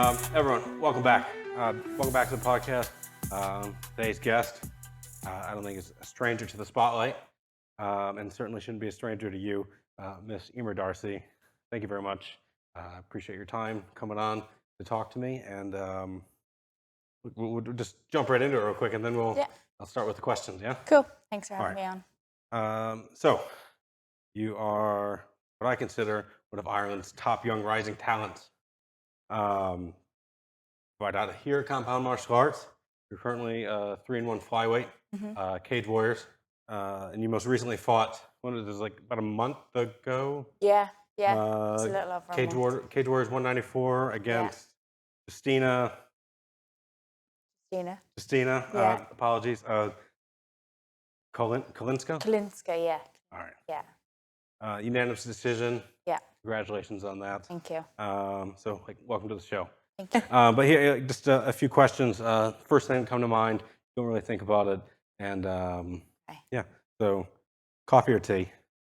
Everyone, welcome back. Welcome back to the podcast. Today's guest, I don't think is a stranger to the spotlight, and certainly shouldn't be a stranger to you, Miss Eimer Darcy. Thank you very much. Appreciate your time coming on to talk to me, and we'll just jump right into it real quick, and then I'll start with the questions. Yeah. Cool. Thanks for having me on. So, you are what I consider one of Ireland's top young rising talents. Right out of here, compound martial arts. You're currently 3-1 flyweight, Cage Warriors, and you most recently fought. When it was like about a month ago. Yeah, it's a little over a month. Cage Warriors 194 against Justina. Yeah. Apologies. Kalinska. Yeah. All right. Yeah. Unanimous decision. Yeah. Congratulations on that. Thank you. So, welcome to the show. Thank you. But here, just a few questions. First thing that come to mind, don't really think about it. And yeah, so coffee or tea?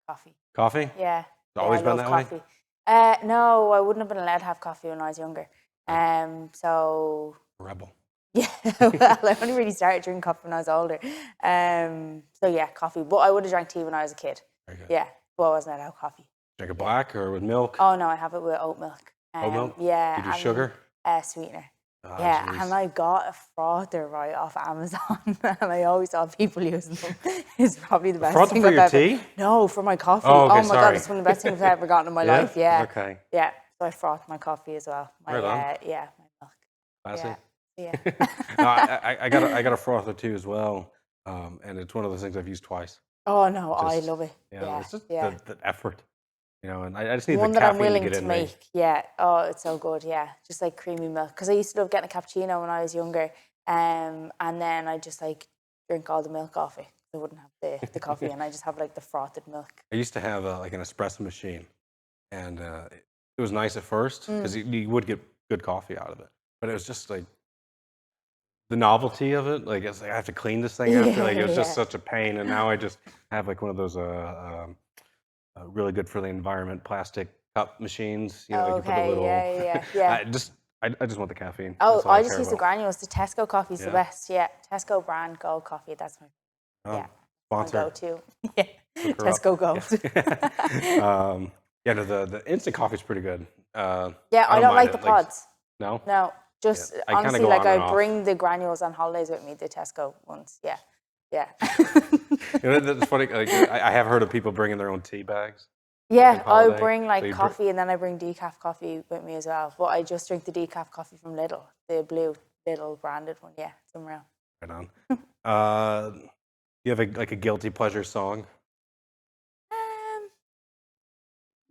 Coffee. Coffee? Yeah. It's always been that coffee. way? No, I wouldn't have been allowed to have coffee when I was younger. So. Rebel. Yeah, well, I only really started drinking coffee when I was older. So yeah, coffee. But I would have drank tea when I was a kid. Very good. Yeah, but I wasn't allowed to have coffee. Drink it black or with milk? Oh no, I have it with oat milk. Oat milk? Yeah. Do you do sugar? Sweetener. Oh, yeah, geez. and I got a frother right off Amazon, and I always saw people using them. It's probably the best thing for your I've tea? ever. No, for my coffee. Oh, okay, my sorry. God, it's one of the best things I've ever gotten in my life. Yeah. Okay. Yeah. So I froth my coffee as well. Right on. Yeah, my milk. Classy. Yeah. No, I got a frother too as well, and it's one of those things I've used twice. Oh no, I love it. Yeah. It's just the effort. And I just need one the that I'm caffeine willing to get to in make. me. Yeah. Oh, it's so good. Yeah. Just like creamy milk. Because I used to love getting a cappuccino when I was younger. And then I just like drink all the milk off it. I wouldn't have the coffee, and I just have like the frothed milk. I used to have like an espresso machine, and it was nice at first because you would get good coffee out of it. But it was just like the novelty of it. Like it's like I have to clean this thing after. Like it was just such a pain. And now I just have like one of those really good for the environment plastic cup machines. You know, you can put the little. Yeah. I just want the caffeine. Oh, I just use the granules. The Tesco coffee's the best. Yeah, Tesco brand Gold coffee. That's my sponsor. My go-to. Yeah, Tesco Gold. The instant coffee's pretty good. I don't like the pods. No. No, just honestly, like I bring the granules on holidays with me. The Tesco ones. Yeah. That's funny. Like, I have heard of people bringing their own tea bags. Yeah, I bring like coffee, and then I bring decaf coffee with me as well. But I just drink the decaf coffee from Lidl, the blue Lidl branded one. Yeah, it's unreal. Right on. You have a guilty pleasure song?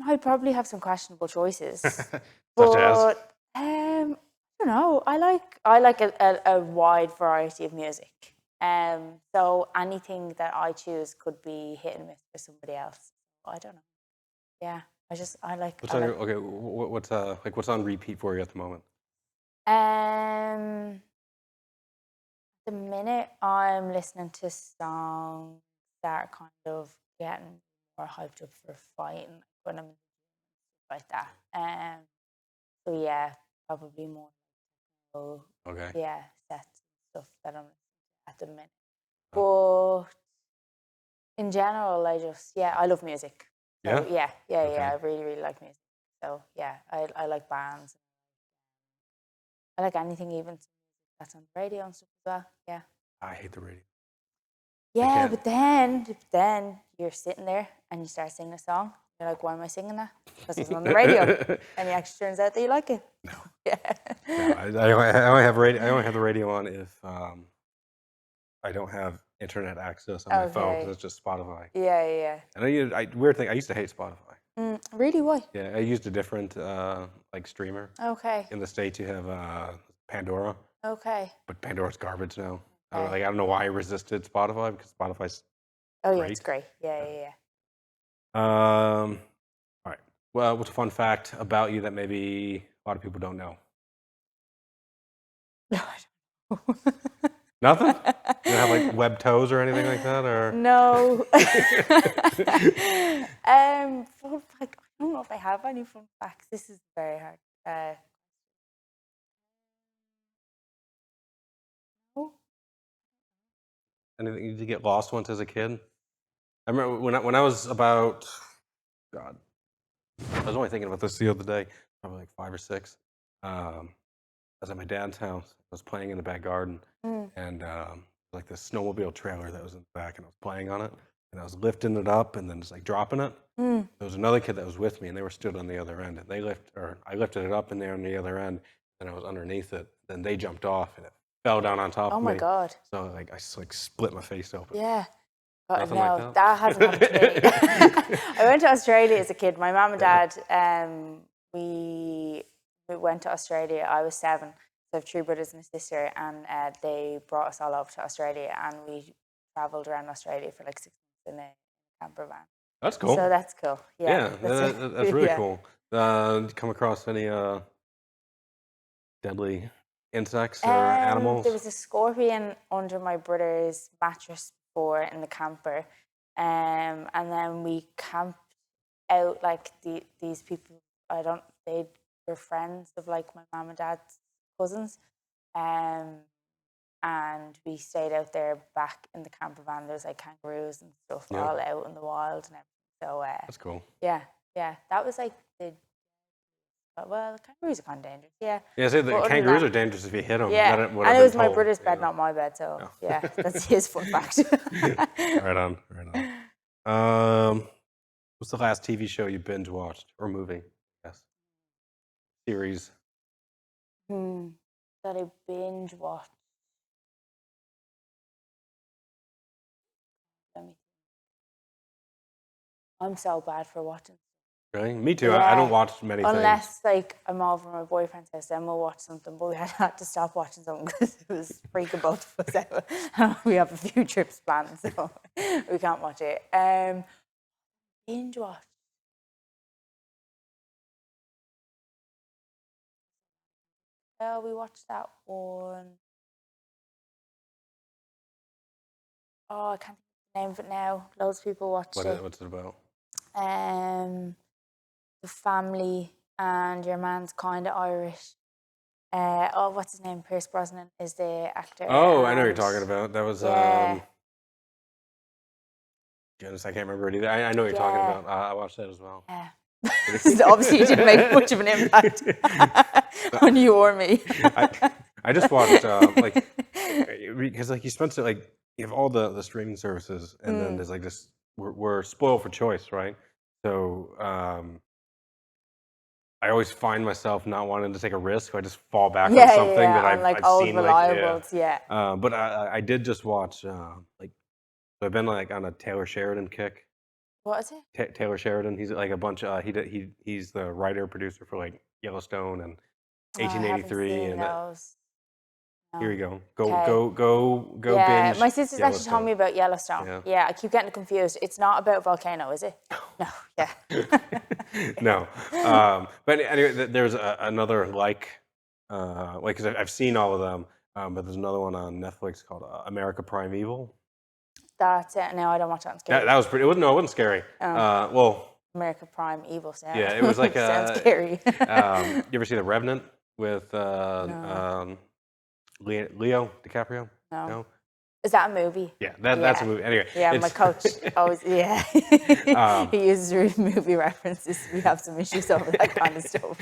I'd probably have some questionable choices. Such as? I don't know. I like a wide variety of music. So anything that I choose could be hit and miss for somebody else. I don't know. Yeah, I like. What's on repeat for you at the moment? At the minute, I'm listening to songs that are kind of getting more hyped up for fighting when I'm like that. So yeah, probably more. Okay. Yeah, sets stuff that I'm at the minute. But in general, I love music. So, Yeah? I really, really like music. So yeah, I like bands. I like anything even that's on the radio and stuff as well. Yeah. I hate the radio. Yeah, but then you're sitting there and you start singing a song. You're like, why am I singing that? Because it's on the radio. And it actually turns out that you like it. No. Yeah. No, I only have radio. I only have the radio on if I don't have internet access on my phone because it's just Spotify. Yeah. And weird thing, I used to hate Spotify. Really? Why? Yeah, I used a different streamer. Okay. In the States, you have Pandora. Okay. But Pandora's garbage now. Okay. I don't know why I resisted Spotify because Spotify's great. It's great. Yeah. All right. Well, what's a fun fact about you that maybe a lot of people don't know? No, I don't know. Nothing? You don't have like web toes or anything like that, or no? Fun fact. I don't know if I have any fun facts. This is very hard. Anything you did get lost once as a kid? I remember when I was about, God, I was only thinking about this the other day, probably like 5 or 6. I was at my dad's house. I was playing in the back garden, Mm. and like this snowmobile trailer that was in the back, and I was playing on it, and I was lifting it up and then just like dropping it. Mm. There was another kid that was with me, and they were stood on the other end, and I lifted it up, and they're on the other end, and I was underneath it. Then they jumped off, and it fell down on top Oh of my me. God. So like like split my face open. Yeah. God, Nothing no, like that hasn't happened to me. I went to Australia as a kid. My mum and Yeah. dad, we went to Australia. I was 7. So I have 3 brothers and a sister, and they brought us all over to Australia, and we travelled around Australia for like 6 months in a camper van. That's cool. So that's cool. Yeah, Yeah, that's really yeah. cool. Did you come across any deadly insects or animals? There was a scorpion under my brother's mattress before in the camper, and then we camped out like these people. They were friends of like my mum and dad's cousins, and we stayed out there back in the camper van. There's like kangaroos and stuff Yeah. all out in the wild and everything. So That's cool. yeah, that was like well, kangaroos are kind of dangerous. Yeah. Yeah, say the But other than kangaroos that- are dangerous if you hit them. Yeah, What and I've it been was my told, brother's you bed, know. not my bed. So Oh. yeah, that's his fun fact. Right on. What's the last TV show you binge watched or movie? Yes. Series. That I binge watched. Let me. I'm so bad for watching. Really? Me too. I don't Yeah. watch many things. Unless like I'm over at my boyfriend's house, then we'll watch something. But we had to stop watching something because it was freaking both of us out. We have a few trips planned, so we can't watch it. Binge watch. Well, we watched that one. Oh, I can't think of the name of it now. Loads of people watched it. What's it about? The family, and your man's kind of Irish. What's his name? Pierce Brosnan is the actor. Oh, I know what you're and- talking about. That was Yeah. goodness, I can't remember it either. I know what you're talking Yeah. about. I watched that as well. Yeah. Obviously, it didn't make much of an impact on you or me. I just watched because like you spent it like you have all the streaming services, and then there's like this we're spoiled for choice, right? So I always find myself not wanting to take a risk. So I just fall back on something that on, like I've old seen. reliables. Yeah. But I did just watch like I've been like on a Taylor Sheridan kick. What is it? Taylor Sheridan. He's like a bunch of he's the writer producer for like Yellowstone and I haven't 1883 seen and those. here we No. go. Okay. Go Yeah, binge. my sister's actually told me about Yellowstone. Yeah. Yeah, I keep getting confused. It's not about a volcano, is it? No. Yeah. No. But anyway, there's another because I've seen all of them, but there's another one on Netflix called America Prime Evil. That's it. No, I don't watch that. It's scary. That was pretty. It wasn't scary. Oh. Well, America Prime Evil sound. yeah, it was like sounds scary. you ever see The Revenant with Leo DiCaprio? No. Is that a movie? Yeah, that's a movie. Anyway, Yeah, my it's- coach always, yeah. He uses movie references. We have some issues over that kind of stuff.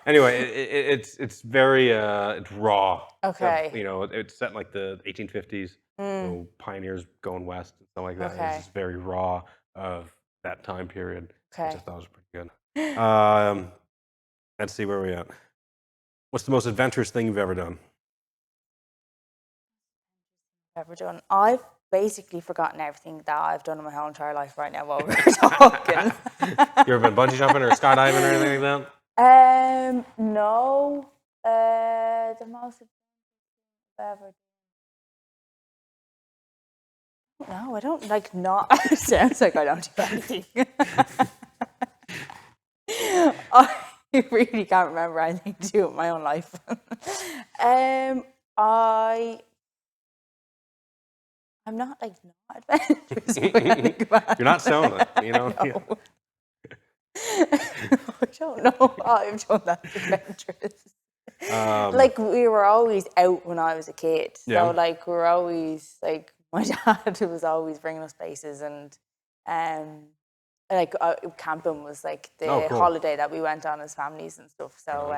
Anyway, it's very it's raw. Okay. It's set in like the 1850s. So pioneers going west and stuff like that. Okay. It's just very raw of that time period. Okay. Which I thought was pretty good. Let's see where we at. What's the most adventurous thing you've ever done? Ever done? I've basically forgotten everything that I've done in my whole entire life right now while we're talking. You ever been bungee jumping or skydiving or anything like that? No. The most I've ever done. No, I don't like not. It sounds like I don't do anything. I really can't remember anything to do with my own life. I'm not like not adventurous. You're not selling it, you know? No. I don't know. I've done that adventurous. Like we were always out when I was a kid. So Yeah. like we were always like my dad was always bringing us places, and like camping was like the Oh, cool. holiday that we went on as families and stuff. So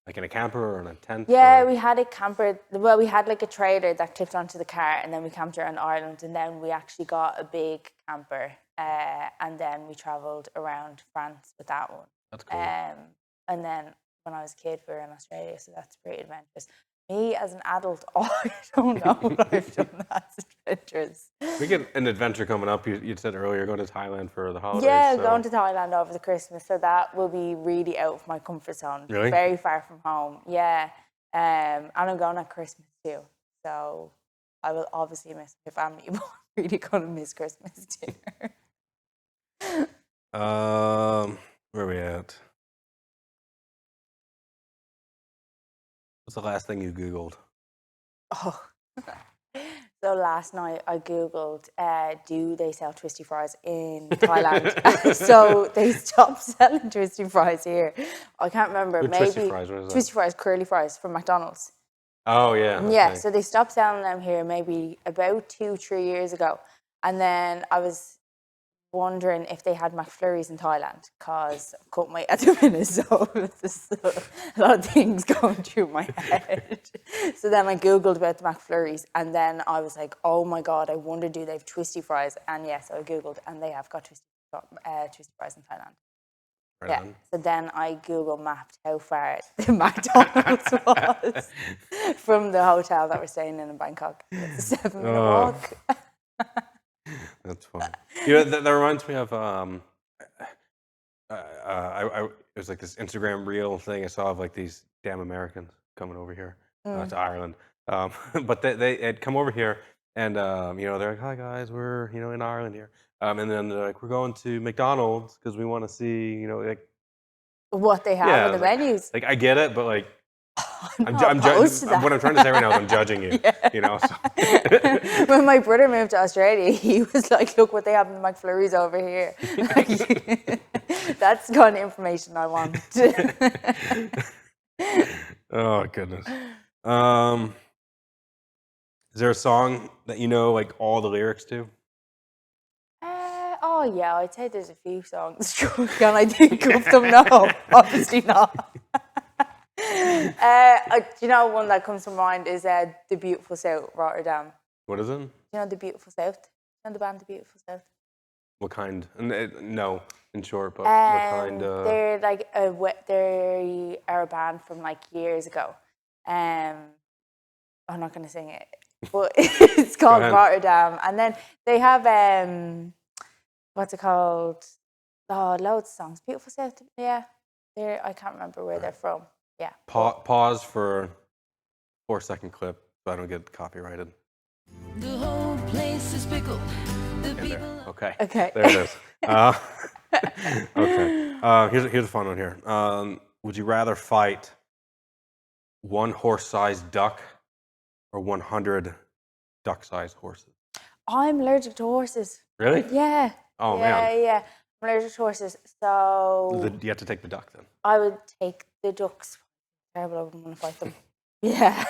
Like in a camper or in a tent? yeah, or- we had a camper. Well, we had like a trailer that clipped onto the car, and then we camped around Ireland, and then we actually got a big camper, and then we travelled around France with that one. That's cool. And then when I was a kid, we were in Australia, so that's pretty adventurous. Me as an adult, I don't know what I've done that's adventurous. We get an adventure coming up. You said earlier going to Thailand for the holidays. Yeah, so- going to Thailand over the Christmas, so that will be really out of my comfort zone. Really? Very far from home. Yeah, and I'm going at Christmas too, so I will obviously miss my family, but I'm really gonna miss Christmas dinner. Where are we at? What's the last thing you Googled? Oh. So last night I Googled, do they sell Twisty fries in Thailand? So they stopped selling Twisty fries here. I can't remember. Good Maybe Twisty fries, what is that? Twisty fries, curly fries from McDonald's. Oh, yeah. Yeah, okay. so they stopped selling them here maybe about 2-3 years ago. And then I was wondering if they had McFlurries in Thailand, because I've cut my at the minute, so there's a lot of things going through my head. So then I Googled about the McFlurries, and then I was like, oh my God, I wonder do they have Twisty fries? And yes, so I Googled, and they have got Twisty fries in Thailand. Right Yeah. on. So then I Google mapped how far the McDonald's was from the hotel that we're staying in Bangkok. It's a 7-minute walk. That's fun. You know, that reminds me of it was like this Instagram reel thing I saw of like these damn Americans coming over here to Ireland. But they had come over here and you know, they're like, "Hi guys, we're in Ireland here," and then they're like, "We're going to McDonald's because we want to see like What they have yeah, on the menus. like I get it, but like." I'm not opposed to that. What I'm trying to say right now is I'm judging you. Yeah. You know. So. When my brother moved to Australia, he was like, "Look what they have in the McFlurries over here." Like, that's the kind of information I want. Oh goodness. Is there a song that you know like all the lyrics to? Oh yeah, I'd say there's a few songs. Can I think of them? No, obviously not. You know, one that comes to mind is The Beautiful South, Rotterdam. What is it? You know The Beautiful South? You know the band The Beautiful South? What kind? No, in short, but what kind? They're like they are a band from like years ago. I'm not going to sing it, but it's called Rotterdam. And then they have what's it called? Oh, loads of songs. Beautiful South. Yeah, I can't remember where they're from. Yeah. Pause for 4-second clip so I don't get copyrighted. The whole place is pickled. The people. Okay. Okay. There it is. Okay. Here's a fun one here. Would you rather fight one horse-sized duck or 100 duck-sized horses? I'm allergic to horses. Really? Yeah. Oh, yeah, man. Yeah. I'm allergic to horses, so You have to take the duck then. I would take the ducks. Terrible, I wouldn't want to fight them. Yeah.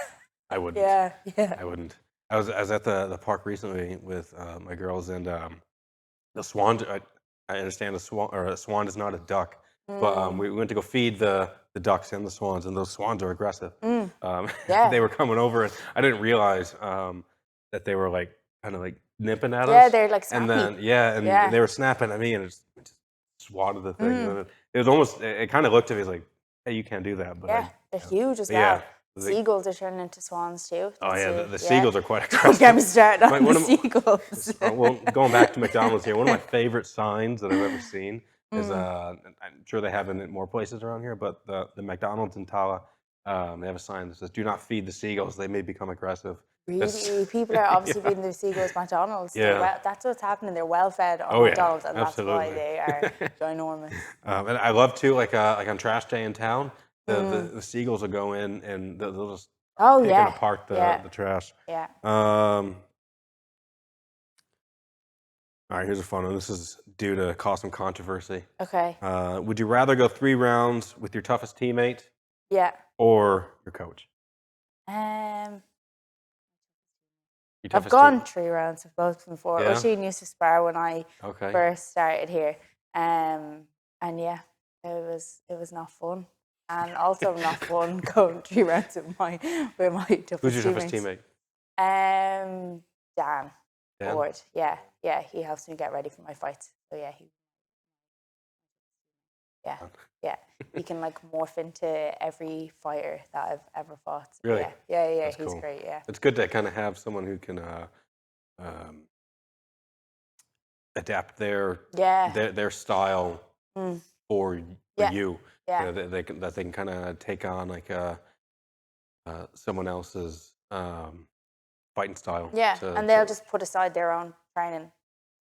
I wouldn't. Yeah. I wouldn't. I was at the park recently with my girls, and the swan. I understand a swan is not a duck, but we went to go feed the ducks and the swans, and those swans are aggressive. Yeah. They were coming over, and I didn't realize that they were like kind of like nipping at us. Yeah, they're like and snappy. then they were snapping at me, and it just swatted the thing. And it was almost. It kind of looked at me like, "Hey, you can't do that." But Yeah, they're huge as well. yeah. Seagulls are turning into swans too. Oh yeah, That's the it, seagulls are quite Don't aggressive. get me started on Like, one the of- seagulls. Well, going back to McDonald's here, one of my favorite signs that I've ever seen is I'm sure they have it in more places around here, but the McDonald's in Tala, they have a sign that says "Do not feed the seagulls; they may become aggressive." Really, people are obviously feeding their seagulls McDonald's. Yeah. That's what's happening. They're well fed on Oh, yeah, McDonald's, and absolutely. that's why they are ginormous. And I love too, like on trash day in town, the seagulls will go in and they'll just Oh taking yeah, apart the trash. yeah. All right, here's a fun one. This is due to cause some controversy. Okay. Would you rather go 3 rounds with your toughest teammate Yeah. or your coach? Um, Your I've toughest gone team? 3 rounds of both before. Yeah? Oisin used to spar when I Okay. first started here. And yeah, it was not fun. And also not fun going 3 rounds with my toughest Who's your toughest teammates. teammate? Dan Dan? Ford. Yeah, yeah, he helps me get ready for my fights. So yeah, yeah, yeah. He can like morph into every fighter that I've ever fought. So Really? yeah. That's He's cool. great. Yeah, It's good to kind of have someone who can um, adapt yeah, their style for yeah, you. yeah. You know, that they can kind of take on like someone else's fighting style. Yeah, To, and they'll just put aside their own training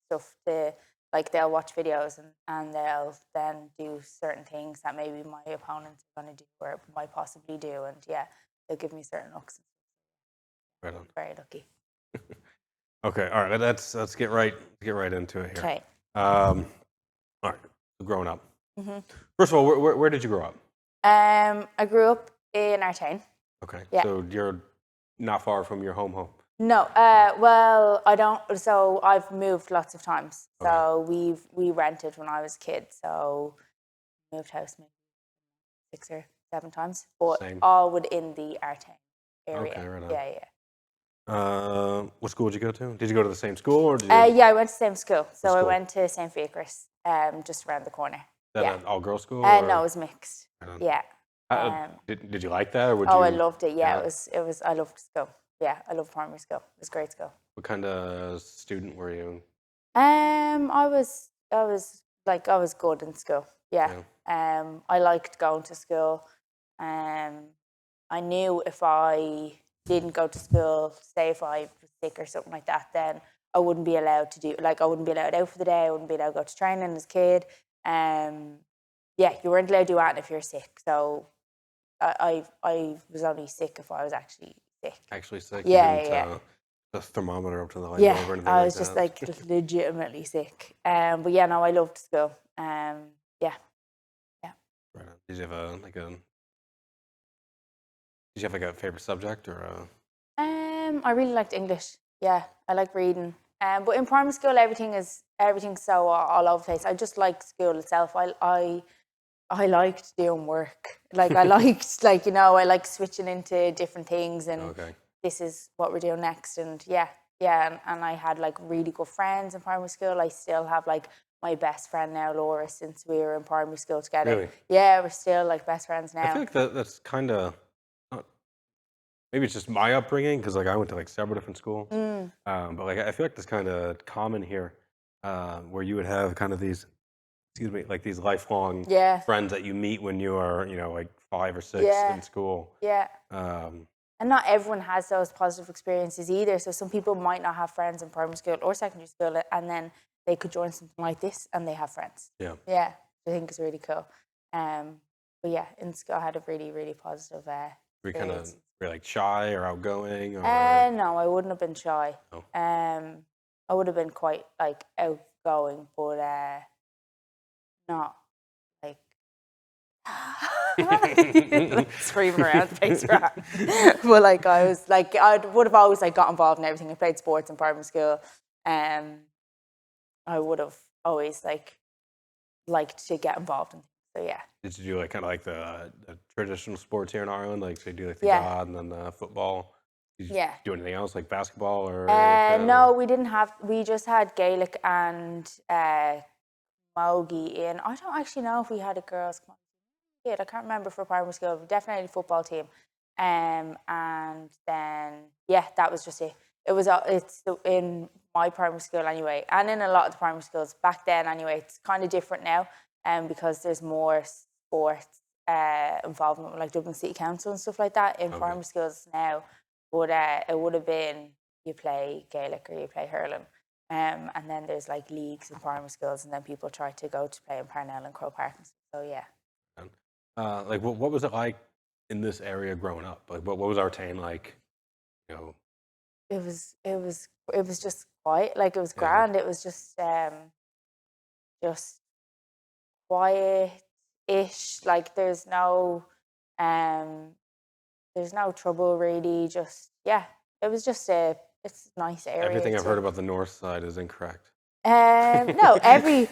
stuff to like they'll watch videos and they'll then do certain things that maybe my opponents are going to do or might possibly do, and yeah, they'll give me certain looks. right on. Very lucky. Okay, all right. Let's get right into it here. Okay. All right, so growing up. First of all, where did you grow up? I grew up in Artane. Okay, Yeah. so you're not far from your home. No, well, I don't. So I've moved lots of times. Okay. So we rented when I was a kid. So moved house maybe 6 or 7 times, but Same. all within the Artane area. Okay, right on. Yeah. What school did you go to? Did you go to the same school or did you? Yeah, I went to the same school. So I school? went to St. Fiacre's, just around the corner. That Yeah. an all-girls school? No, it was mixed. Right on. Yeah. Did you like that, or would Oh, you? I loved it. Yeah, Yeah. it was. I loved school. Yeah, I loved primary school. It was great school. What kind of student were you? I was good in school. Yeah. I liked going to school. I knew if I didn't go to school, say if I was sick or something like that, then I wouldn't be allowed to I wouldn't be allowed out for the day. I wouldn't be allowed to go to training as a kid. Yeah, you weren't allowed to do that if you're sick. So I was only sick if I was actually sick. Actually sick? Yeah, You didn't, yeah. the thermometer up to the light Yeah, bulb or anything I like was just that? like legitimately sick. But yeah, no, I loved school. Yeah. Right on. Did you have a favorite subject or I really liked English. Yeah, I like reading. But in primary school, everything's so all over the place. I just liked school itself. I liked doing work. Like I liked I liked switching into different things and Okay. this is what we're doing next. And yeah, and I had like really good friends in primary school. I still have like my best friend now, Laura, since we were in primary school together. Really? Yeah, we're still like best friends now. I feel like that's kind of maybe it's just my upbringing because like I went to like several different schools, but like I feel like that's kind of common here, where you would have kind of these, excuse me, like these lifelong friends that you meet when you are like 5 or 6 in school. Yeah. Um, And not everyone has those positive experiences either. So some people might not have friends in primary school or secondary school, and then they could join something like this and they have friends. Yeah. Yeah, I think it's really cool. But yeah, in school I had a really, really positive were you experience. like shy or outgoing or? No, I wouldn't have been shy. Oh. I would have been quite like outgoing, but not like like screaming around the place around. But like I was like I would have always like got involved in everything. I played sports in primary school. I would have always liked to get involved in. So yeah. Did you do like kind of like the traditional sports here in Ireland? Like so you do like the Yeah. God and then the football. Did you Yeah. do anything else like basketball or? No, we didn't have. We just had Gaelic and Mogi in. I don't actually know if we had a girls' kid. I can't remember for primary school. But definitely a football team. And then yeah, that was just it. It's in my primary school anyway, and in a lot of the primary schools back then anyway. It's kind of different now, because there's more sports involvement with like Dublin City Council and stuff like that in primary schools now. But it would have been you play Gaelic or you play hurling, and then there's like leagues in primary schools, and then people try to go to play in Parnell and Croke Park. So yeah. Like what was it like in this area growing up? Like what was Artane like? It was just quiet. Like it was grand. It was just quiet-ish. Like there's no There's no trouble really. Just it was just it's a nice area. Everything I've heard about the north side is incorrect. No, every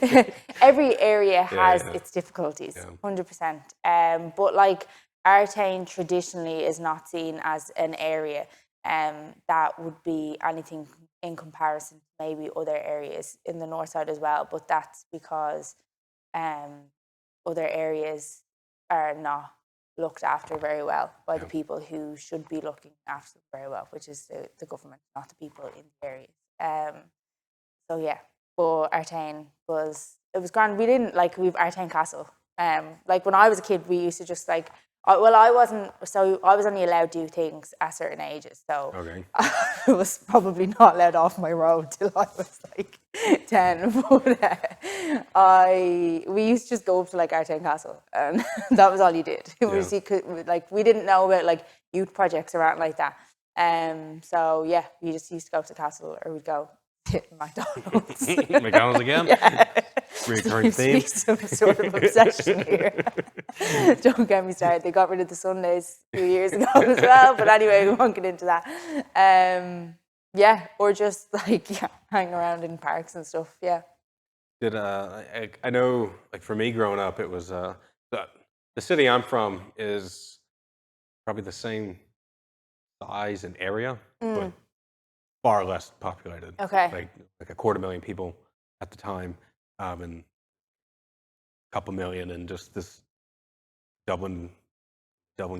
area has yeah. its difficulties, Yeah. 100%. But like Artane traditionally is not seen as an area that would be anything in comparison to maybe other areas in the north side as well. But that's because other areas are not looked after very well by the people who should be looking after them very well, which is the government, not the people in the areas. So yeah, but Artane was grand. We didn't we've Artane Castle. Like when I was a kid, we used to just I was only allowed to do things at certain ages. So I was probably not let off my road till I was 10. But we used to just go up to Artane Castle, and that was all you did. We didn't know about youth projects or anything like that. So yeah, we just used to go to the castle, or we'd go to McDonald's. McDonald's again? Yeah. Recurring theme. Some sort of obsession here. Don't get me started. They got rid of the Sundays a few years ago as well. But anyway, we won't get into that. Or just hang around in parks and stuff. Yeah. Did I know for me growing up, it was the city I'm from is probably the same size and area, but far less populated. Okay. Like 250,000 people at the time, and a couple million in just this Dublin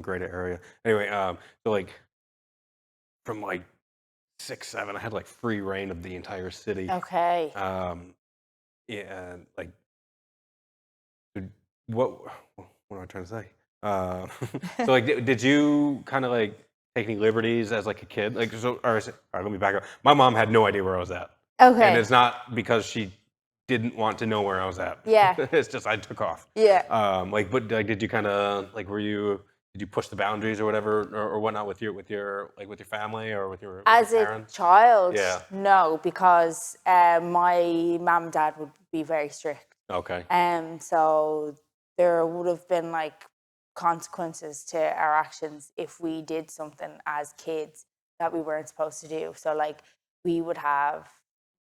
greater area. Anyway, so from 6, 7, I had free reign of the entire city. Okay. Yeah, what am I trying to say? So did you kind of take any liberties as a kid? All right, let me back up. My mom had no idea where I was at. Okay. And it's not because she didn't want to know where I was at. Yeah. It's just I took off. Yeah. But did you kind of did you push the boundaries or whatever or whatnot with your family or with your as parents? A child? Yeah. No, because my mum and dad would be very strict. Okay. So there would have been consequences to our actions if we did something as kids that we weren't supposed to do. So we would have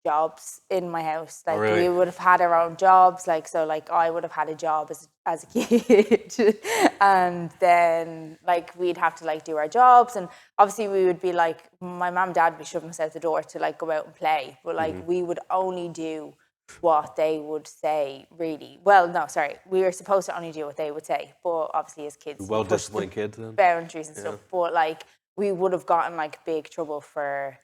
jobs in my house. Really? We would have had our own jobs. I would have had a job as a kid, and then we'd have to do our jobs, and obviously we would be my mum and dad would be shoving us out the door to go out and play, but we would only do what they would say. Really, well, no, sorry, we were supposed to only do what they would say, but obviously as kids, Well-disciplined kids then. Boundaries and stuff. But we would have gotten big trouble for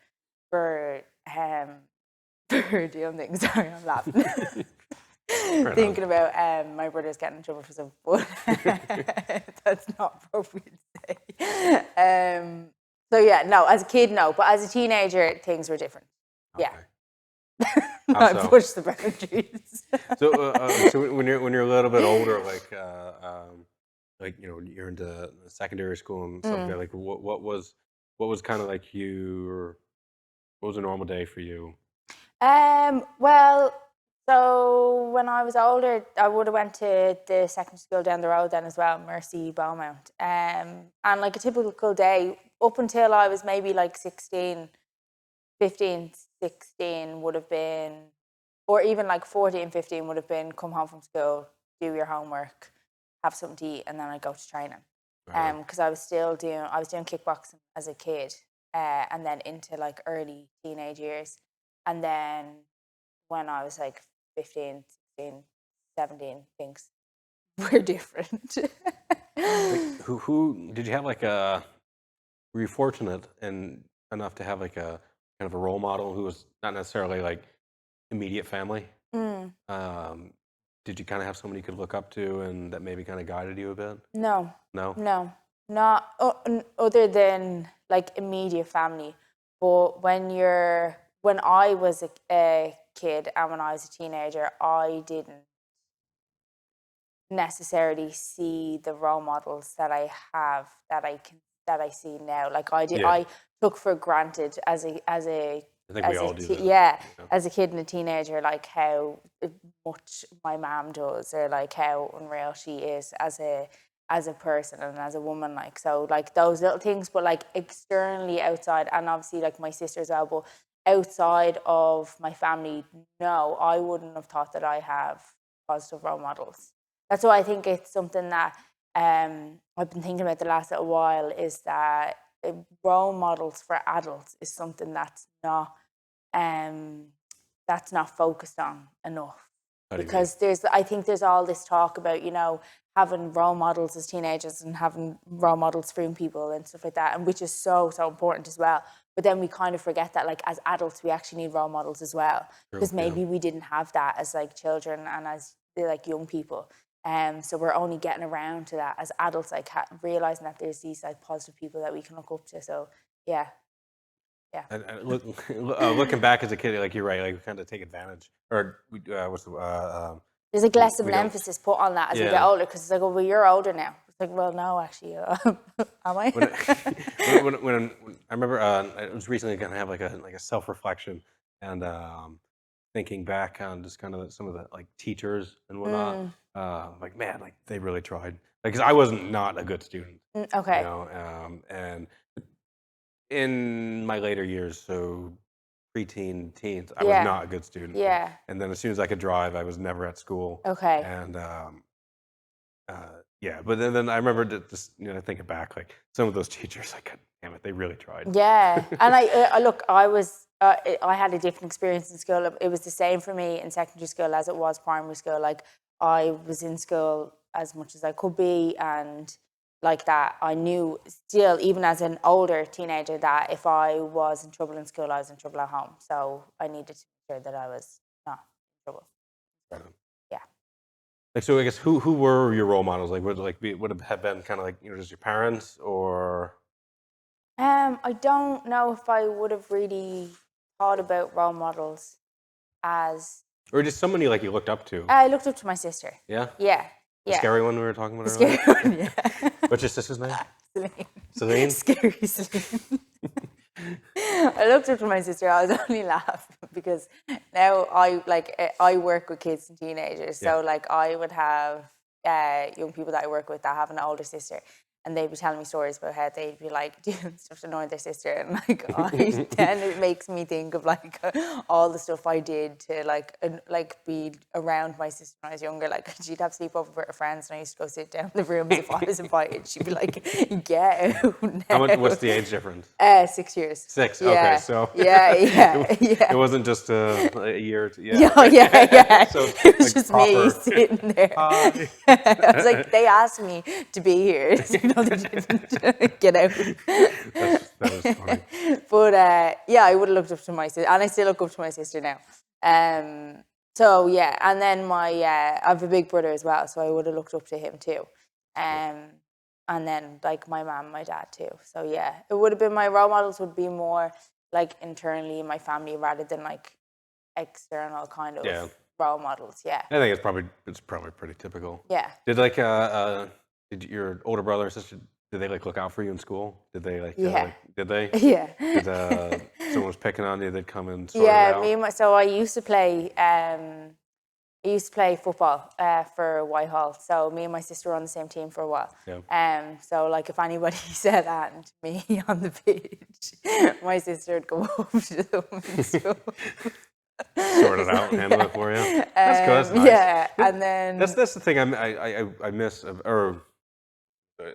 doing things. Sorry, I'm laughing. Thinking about my brother's getting in trouble for something, but that's not appropriate to say. So yeah, no, as a kid, no, but as a teenager, things were different. Okay. Yeah. I pushed the boundaries. So when you're a little bit older, you're into secondary school and stuff like that, what was kind of what was a normal day for you? Well, so when I was older, I would have went to the secondary school down the road then as well, Mercy Beaumont. And a typical day up until I was maybe 16, 15, 16 would have been, or even 14, 15 would have been come home from school, do your homework, have something to eat, and then I'd go to training. Because I was doing kickboxing as a kid, and then into early teenage years. And then when I was 15, 16, 17, things were different. Who did you have were you fortunate enough to have a kind of a role model who was not necessarily immediate family? Did you kind of have somebody you could look up to and that maybe kind of guided you a bit? No. No? No. Not other than immediate family. But when I was a kid and when I was a teenager, I didn't necessarily see the role models that I have that I see now. I took for granted as a I think we all do that. As a kid and a teenager, how much my mom does, or how unreal she is as as a person and as a woman, like, so like those little things, but like externally outside, and obviously like my sister as well, but outside of my family, no, I wouldn't have thought that I have positive role models. That's why I think it's something that I've been thinking about the last little while, is that role models for adults is something that's not focused on enough. Because I think there's all this talk about, having role models as teenagers and having role models for young people and stuff like that, and which is so, so important as well. But then we kind of forget that, like, as adults, we actually need role models as well, because maybe we didn't have that as like children and as like young people. So we're only getting around to that as adults, like realizing that there's these like positive people that we can look up to. So yeah. And looking back as a kid, like you're right, like we kind of take advantage, or there's like less of we an don't- emphasis put on that as we get older, because it's like, oh, well, you're older now. It's like, well, no, actually, am I? when I remember, I was recently going to have like a self reflection, and thinking back on just kind of some of the like teachers and whatnot. Like, man, like they really tried. Like, because I wasn't not a good student. Okay. And in my later years, so preteen, teens, I was not a good student. Yeah. And then as soon as I could drive, I was never at school. Okay. And but then I remember just thinking back, like some of those teachers, like, God damn it, they really tried. Yeah, and I look, I had a different experience in school. It was the same for me in secondary school as it was primary school. Like, I was in school as much as I could be, and like that, I knew still, even as an older teenager, that if I was in trouble in school, I was in trouble at home. So I needed to make sure that I was not in trouble. So, yeah. Like, so I guess who were your role models? Like, would it have been kind of like just your parents, or? I don't know if I would have really thought about role models as. Or just somebody like you looked up to. I looked up to my sister. Yeah. Yeah. The scary one we were talking about The earlier. scary one, yeah. What's your sister's name? Celine. Celine? Scary Celine. I looked up to my sister. I was only laughing because now I work with kids and teenagers. So like I would have young people that I work with that have an older sister, and they'd be telling me stories about how they'd be like doing stuff to annoy their sister, and like then it makes me think of like all the stuff I did to like be around my sister when I was younger. Like, she'd have sleepover with her friends, and I used to go sit down in the rooms if I was invited. She'd be like, "Get out now." What's the age difference? 6 years. 6. Yeah. Okay, so yeah. It wasn't just a year. Yeah. So it was like just proper. me sitting there. Hi. I was like, they asked me to be here. No, they didn't. Get out. That was funny. But I would have looked up to my sister, and I still look up to my sister now. So yeah, and then I have a big brother as well, so I would have looked up to him too. And then like my mom, my dad too. So yeah, it would have been, my role models would be more like internally in my family rather than like external kind of role models. Yeah. I think it's probably pretty typical. Yeah. Did like did your older brother or sister, did they like look out for you in school? Did they like did they? Yeah. Did someone was picking on you, they'd come and sort it out? So I used to play football for Whitehall. So me and my sister were on the same team for a while. Yeah. So like if anybody said that to me on the pitch, my sister would go over to them and stuff. Sort it out, handle it for you. That's good. That's nice. Yeah, and then that's the thing I miss, or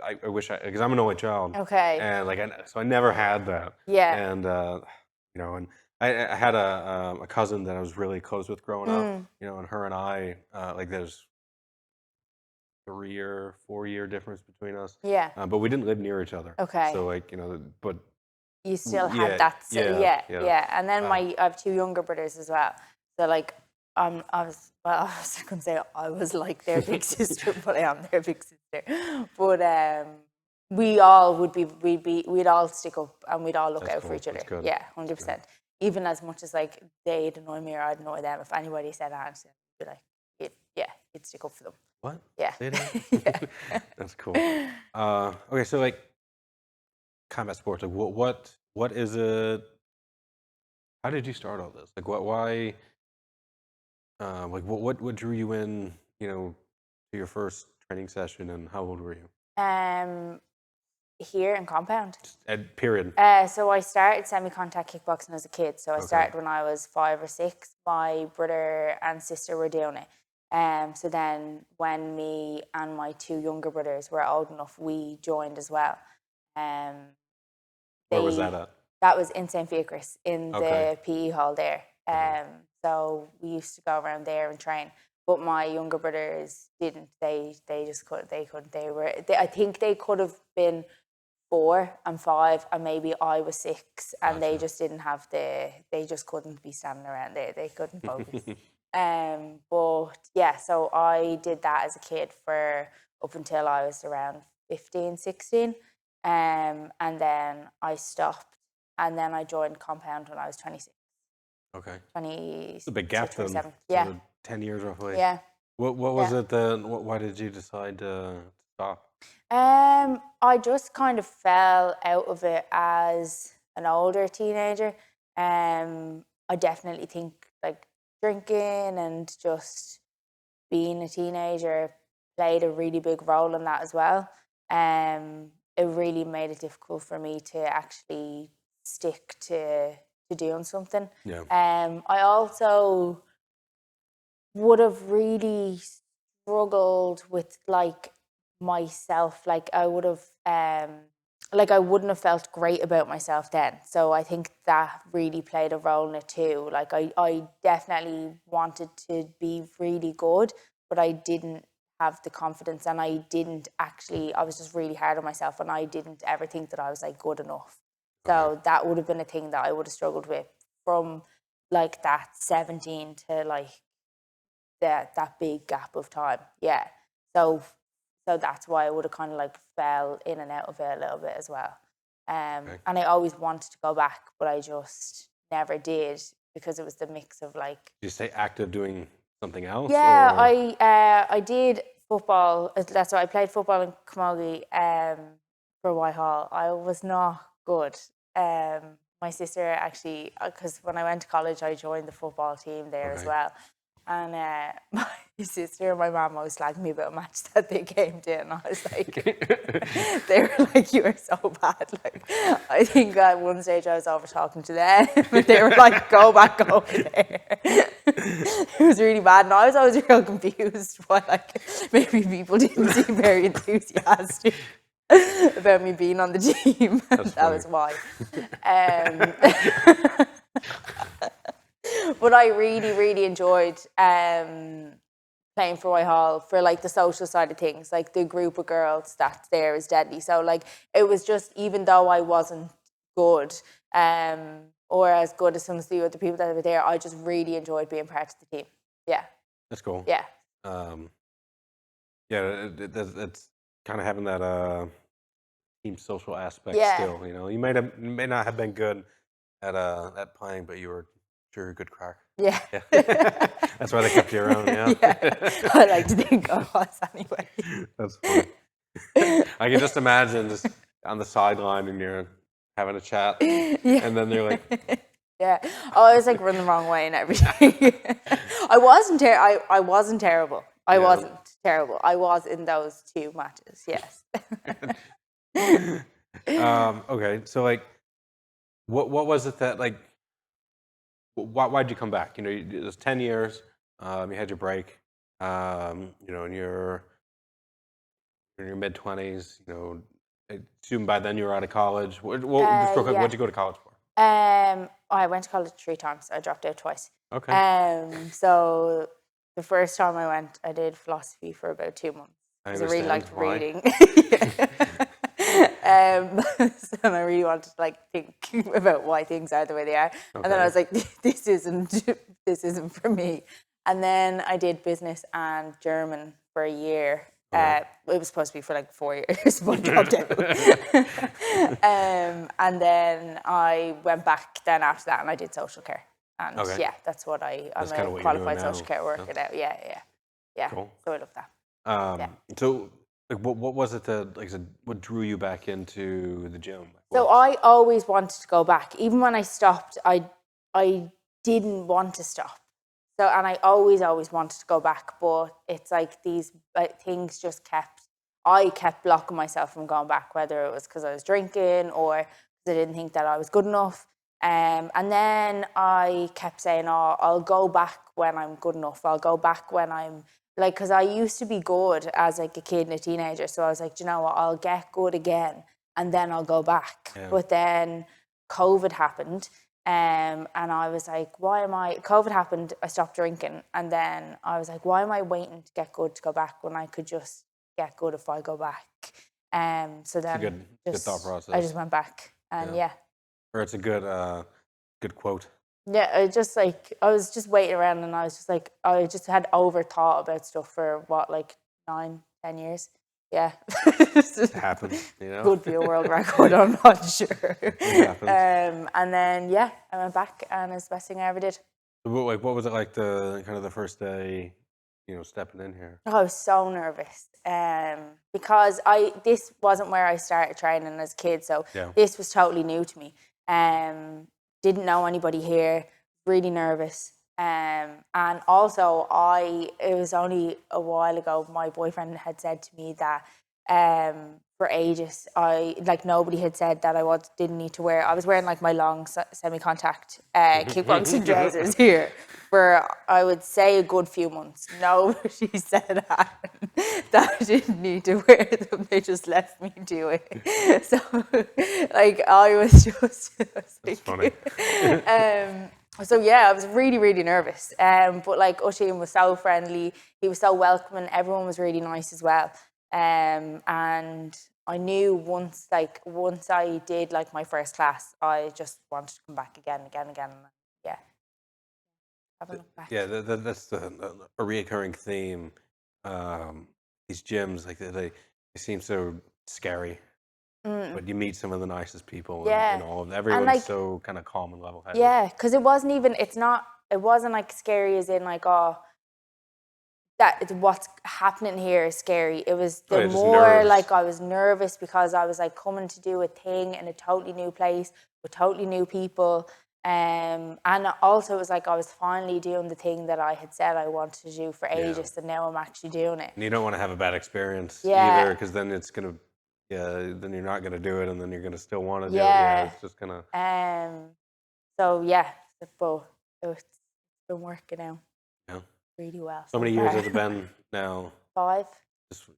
I wish because I'm an only child. Okay. And like so I never had that. Yeah. And and I had a cousin that I was really close with growing up. And her and I like there's 3 or 4 year difference between us. Yeah. But we didn't live near each other. Okay. So like but you still had that. So yeah. And then I have 2 younger brothers as well. So like I was going to say I was like their big sister, but I am their big sister. But we'd all stick up and we'd all look out for each other. That's good. Yeah, 100%. Yeah. Even as much as like they'd annoy me or I'd annoy them, if anybody said that, I'd be like, you'd stick up for them. What? Yeah. Yeah. That's cool. Okay, so like combat sports, like what is it? How did you start all this? Like why? Like what drew you in? To your first training session, and how old were you? Here in Compound. Period. So I started semi-contact kickboxing as a kid. So I started when I was 5 or 6. My brother and sister were doing it. So then when me and my 2 younger brothers were old enough, we joined as well. Where was that at? That was in St. Fiacres in Okay. the PE hall there. So we used to go around there and train. But my younger brothers didn't. They just couldn't. They couldn't. I think they could have been 4 and 5, and maybe I was 6, and they just didn't have they just couldn't be standing around there. They couldn't focus. But yeah, so I did that as a kid for up until I was around 15, 16. And then I stopped, and then I joined Compound when I was 26. Okay. 20. It's a big gap then. 27. Yeah. Yeah. 10 years roughly. Yeah. What was it then? Why did you decide to stop? I just kind of fell out of it as an older teenager. I definitely think like drinking and just being a teenager played a really big role in that as well. It really made it difficult for me to actually stick to doing something. Yeah. I also would have really struggled with like myself. Like I would have like I wouldn't have felt great about myself then. So I think that really played a role in it too. Like I definitely wanted to be really good, but I didn't have the confidence, and I was just really hard on myself, and I didn't ever think that I was like good enough. So that would have been a thing that I would have struggled with from like that 17 to like that big gap of time. Yeah. So that's why I would have kind of like fell in and out of it a little bit as well. And I always wanted to go back, but I just never did because it was the mix of like. Did you stay active doing something else? Yeah, or? I did football. That's why I played football in Camogie for Whitehall. I was not good. My sister actually, because when I went to college, I joined the football team there as well. And my sister and my mum always slagged me about a match that they came to, and I was like, they were like, "You are so bad." Like, I think at one stage I was over talking to them, and they were like, "Go back over there." It was really bad, and I was always real confused why, like, maybe people didn't seem very enthusiastic about me being on the team. That was why. But I really, really enjoyed playing for Whitehall for like the social side of things. Like the group of girls that's there is deadly. So like it was just, even though I wasn't good or as good as some of the other people that were there, I just really enjoyed being part of the team. Yeah. That's cool. Yeah. Yeah, it's kind of having that team social aspect still. You know, you may not have been good at playing, but you were sure a good crack. Yeah. That's why they kept you around. Yeah. I like to think I was anyway. That's funny. I can just imagine just on the sideline and you're having a chat, and then they're like, yeah. I was like run the wrong way and everything. I wasn't terrible. I wasn't terrible. I was in those 2 matches. Yes. Okay, so like, what was it that like? Why'd you come back? You know, it was 10 years. You had your break. You know, in your mid-20s. You know, I assume by then you were out of college. Just real quick, what'd you go to college for? I went to college 3 times. I dropped out twice. Okay. So the first time I went, I did philosophy for about 2 months. Because I really liked reading. And I really wanted to like think about why things are the way they are. And then I was like, this isn't for me. And then I did business and German for a year. It was supposed to be for like 4 years, but dropped out. And then I went back then after that, and I did social care. And yeah, that's what I'm a qualified social care worker now. Yeah. Cool. So I love that. So, like, what was it that, like I said, what drew you back into the gym? So I always wanted to go back. Even when I stopped, I didn't want to stop. So, and I always wanted to go back, but it's like these things just kept I kept blocking myself from going back, whether it was because I was drinking or because I didn't think that I was good enough. And then I kept saying, oh, I'll go back when I'm good enough. I'll go back when I'm like, because I used to be good as like a kid and a teenager. So I was like, do you know what, I'll get good again and then I'll go back. Yeah. But then COVID happened. And I was like, COVID happened, I stopped drinking. And then I was like, why am I waiting to get good to go back when I could just get good if I go back? So then good thought process. I just went back and Or it's a good quote. Yeah, I was just waiting around and I was just like, I just had overthought about stuff for what, like 9-10 years. Yeah. It happens, you know? Could be a world record, I'm not sure. It happens. And then, I went back and it's the best thing I ever did. So what was it like the first day, stepping in here? Oh, I was so nervous because this wasn't where I started training as a kid, so this was totally new to me. Didn't know anybody here, really nervous. And also it was only a while ago, my boyfriend had said to me that for ages, nobody had said that didn't need to I was wearing like my long semi-contact kickboxing trousers here for, I would say, a good few months. Nobody said that I didn't need to wear them. They just left me do it. So I was just, That's funny. So I was really, really nervous. But Oisin was so friendly. He was so welcoming. Everyone was really nice as well. And I knew once I did my first class, I just wanted to come back again. Yeah. Have a look back. Yeah, that's a reoccurring theme. These gyms, they seem so scary. But you meet some of the nicest people and all of them. Everyone's so kind of calm and level-headed. Yeah, because it wasn't scary as in that what's happening here is scary. It was more nerves. I was nervous because I was coming to do a thing in a totally new place with totally new people. And also it was I was finally doing the thing that I had said I wanted to do for ages, and now I'm actually doing it. And you don't want to have a bad experience either, because then it's going to, then you're not going to do it, and then you're going to still want to do it. Yeah, it's just going to... but it's been working out really well. So many years has it been now? 5.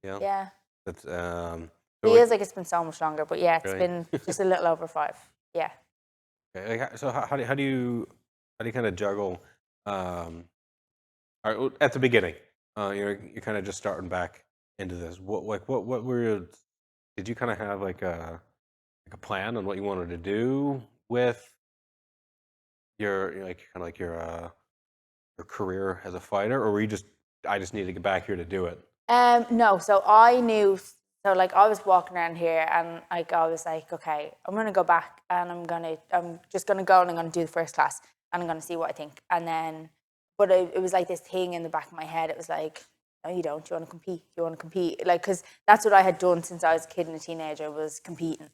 Yeah. That's, it feels like it's been so much longer, but it's been just a little over 5. Yeah. Okay. So how do you kind of juggle? All right, at the beginning, you're kind of just starting back into this. What were did you kind of have a plan on what you wanted to do with your your career as a fighter, or were you I just need to get back here to do it? No, so I knew. So I was walking around here and I was like, okay, I'm gonna go back and I'm just gonna go and I'm gonna do the first class and I'm gonna see what I think. And then, but it was this thing in the back of my head. It was like, no, you don't. You want to compete. You want to compete. Because that's what I had done since I was a kid and a teenager, was competing.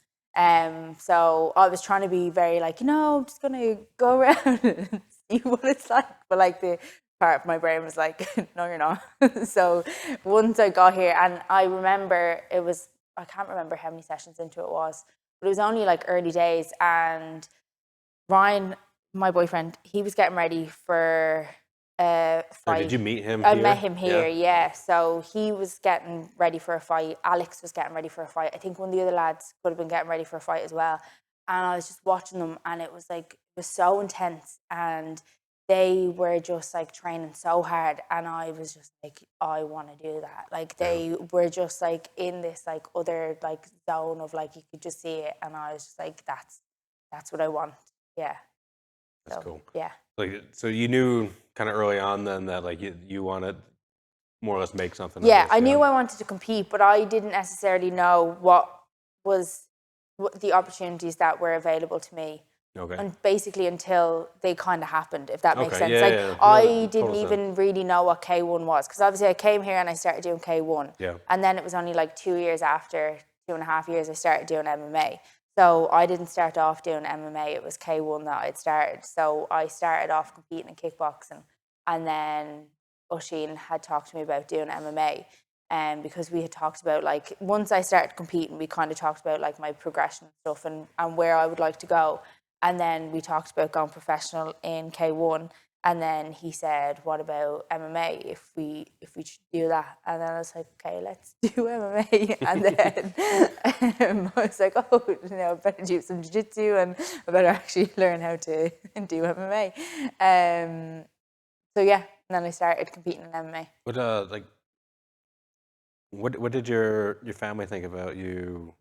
So I was trying to be very I'm just gonna go around and see what it's like. But the part of my brain was like, no, you're not. So once I got here, and I remember I can't remember how many sessions into it was, but it was only early days. And Ryan, my boyfriend, he was getting ready for a fight. Did you meet him I here? met him here, yeah. So he was getting ready for a fight. Alex was getting ready for a fight. I think one of the other lads could have been getting ready for a fight as well. And I was just watching them, and it was it was so intense, and they were just training so hard, and I was just I want to do that. They were just in this other zone of you could just see it, and I was just that's what I want. Yeah. That's cool. Yeah. So you knew kind of early on then that you wanted more or less make something. Yeah, I knew I wanted to compete, but I didn't necessarily know what the opportunities that were available to me. Okay. And basically until they kind of happened, if that makes sense. Yeah. I didn't even really know what K1 was, because obviously I came here and I started doing K1. Yeah. And then it was only 2 years after, 2.5 years, I started doing MMA. So I didn't start off doing MMA, it was K1 that I'd started. So I started off competing in kickboxing, and then Oisin had talked to me about doing MMA. because we had talked about, like, once I started competing, we kind of talked about, like, my progression and stuff and where I would like to go. And then we talked about going professional in K1. And then he said, what about MMA if we should do that? And then I was like, okay, let's do MMA. And then I was like, oh, I better do some jiu-jitsu and I better actually learn how to do MMA. So yeah, and then I started competing in MMA. What did your family think about you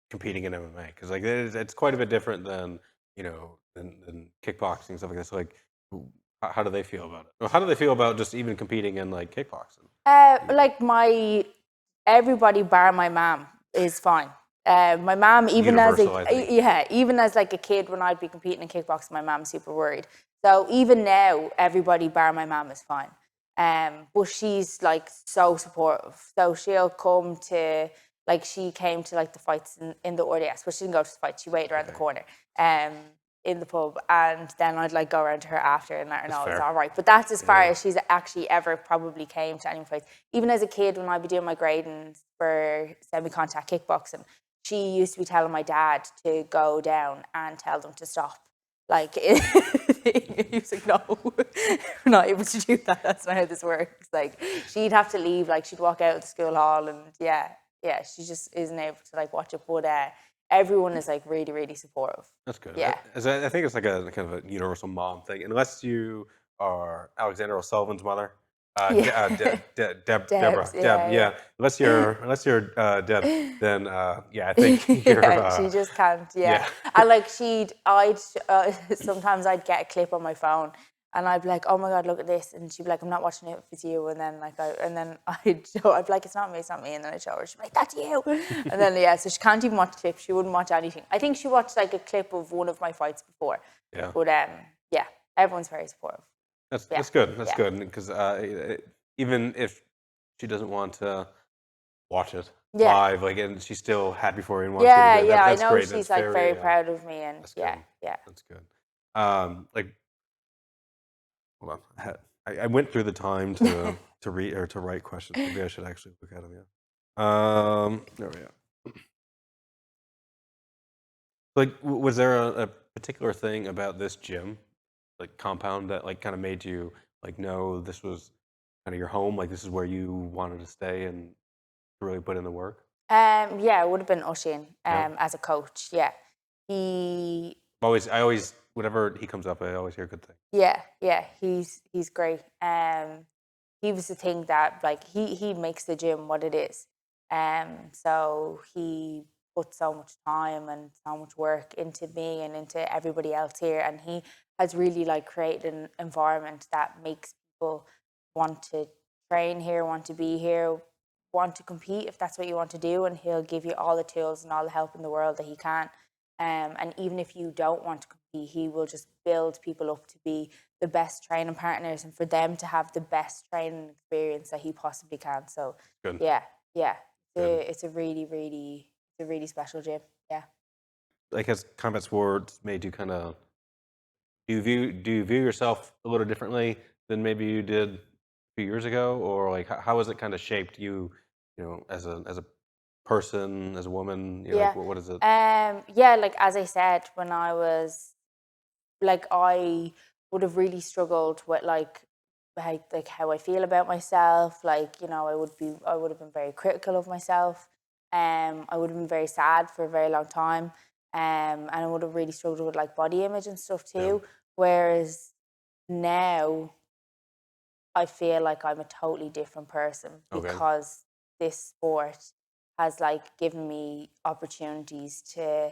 competing in MMA? Because like it's quite a bit different than than kickboxing and stuff like this. So, like, how do they feel about it? Or how do they feel about just even competing in like kickboxing? Like everybody bar my mom is fine. My mom, even Universal, I think. even as like a kid when I'd be competing in kickboxing, my mom's super worried. So even now, everybody bar my mom is fine. But she's like so supportive. So she'll come to, like, she came to like the fights in the RDS, but she didn't go to the fight. She waited around the corner in the pub, and then I'd like go around to her after and let her know it's all right. But that's as far as she's actually ever probably came to any fights. Even as a kid, when I'd be doing my gradings for semi-contact kickboxing, she used to be telling my dad to go down and tell them to stop. Like, he was like, no, we're not able to do that. That's not how this works. Like, she'd have to leave. Like, she'd walk out of the school hall, and yeah, she just isn't able to like watch it. But everyone is like really, really supportive. That's good. Yeah. I think it's like a kind of a universal mom thing, unless you are Alexander O'Sullivan's mother. Deborah. Yeah. Unless you're Deb, then I think you're. She just can't. Yeah. And like sometimes I'd get a clip on my phone, and I'd be like, "Oh my God, look at this!" And she'd be like, "I'm not watching it if it's you." And then I'd be like, "It's not me, it's not me." And then I'd show her. She'd be like, "That's you." And then so she can't even watch clips. She wouldn't watch anything. I think she watched like a clip of one of my fights before. Yeah. But everyone's very supportive. That's good. That's good because even if she doesn't want to watch it live, like, and she's still happy for you and wants you to do it. That's I know great. she's like very proud of me, and that's that's good. Like, hold on, I went through the time to read or to write questions. Maybe I should actually look at them. There we go. Like, was there a particular thing about this gym, like compound, that like kind of made you like know this was kind of your home, like this is where you wanted to stay and really put in the work? It would have been Oshin as a coach. Yeah, I always whenever he comes up, I always hear good things. Yeah, he's great. He was the thing that like he makes the gym what it is. So he put so much time and so much work into me and into everybody else here, and he has really like created an environment that makes people want to train here, want to be here, want to compete if that's what you want to do, and he'll give you all the tools and all the help in the world that he can. And even if you don't want to compete, he will just build people up to be the best training partners and for them to have the best training experience that he possibly can. So good. It's a really special gym. Yeah. Like, has combat sports made you kind of do you view yourself a little differently than maybe you did a few years ago, or like how has it kind of shaped you, as a person, as a woman? Like, what is it? Like as I said, when I was like, I would have really struggled with like how I feel about myself. Like, I would have been very critical of myself. I would have been very sad for a very long time. And I would have really struggled with like body image and stuff too. Yeah. Whereas now I feel like I'm a totally different person because this sport has like given me opportunities to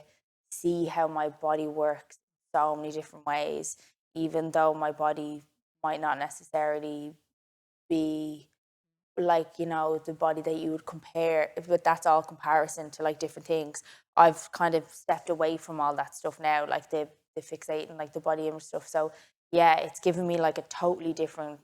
see how my body works so many different ways, even though my body might not necessarily be like, the body that you would compare, but that's all comparison to like different things. I've kind of stepped away from all that stuff now, like the fixating, like the body image stuff. So yeah, it's given me like a totally different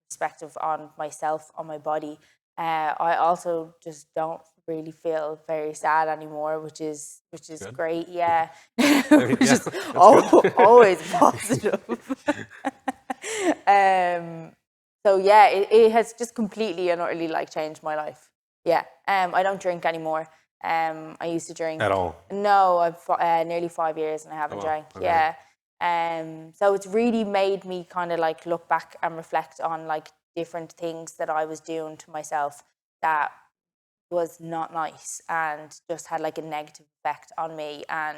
perspective on myself, on my body. I also just don't really feel very sad anymore, which is good. Great. Yeah, which is always positive. So yeah, it has just completely and utterly like changed my life. Yeah. I don't drink anymore. I used to drink At all? No, I've nearly 5 years and I haven't wow. drank. Okay. Yeah. So it's really made me kind of like look back and reflect on like different things that I was doing to myself that was not nice and just had like a negative effect on me. And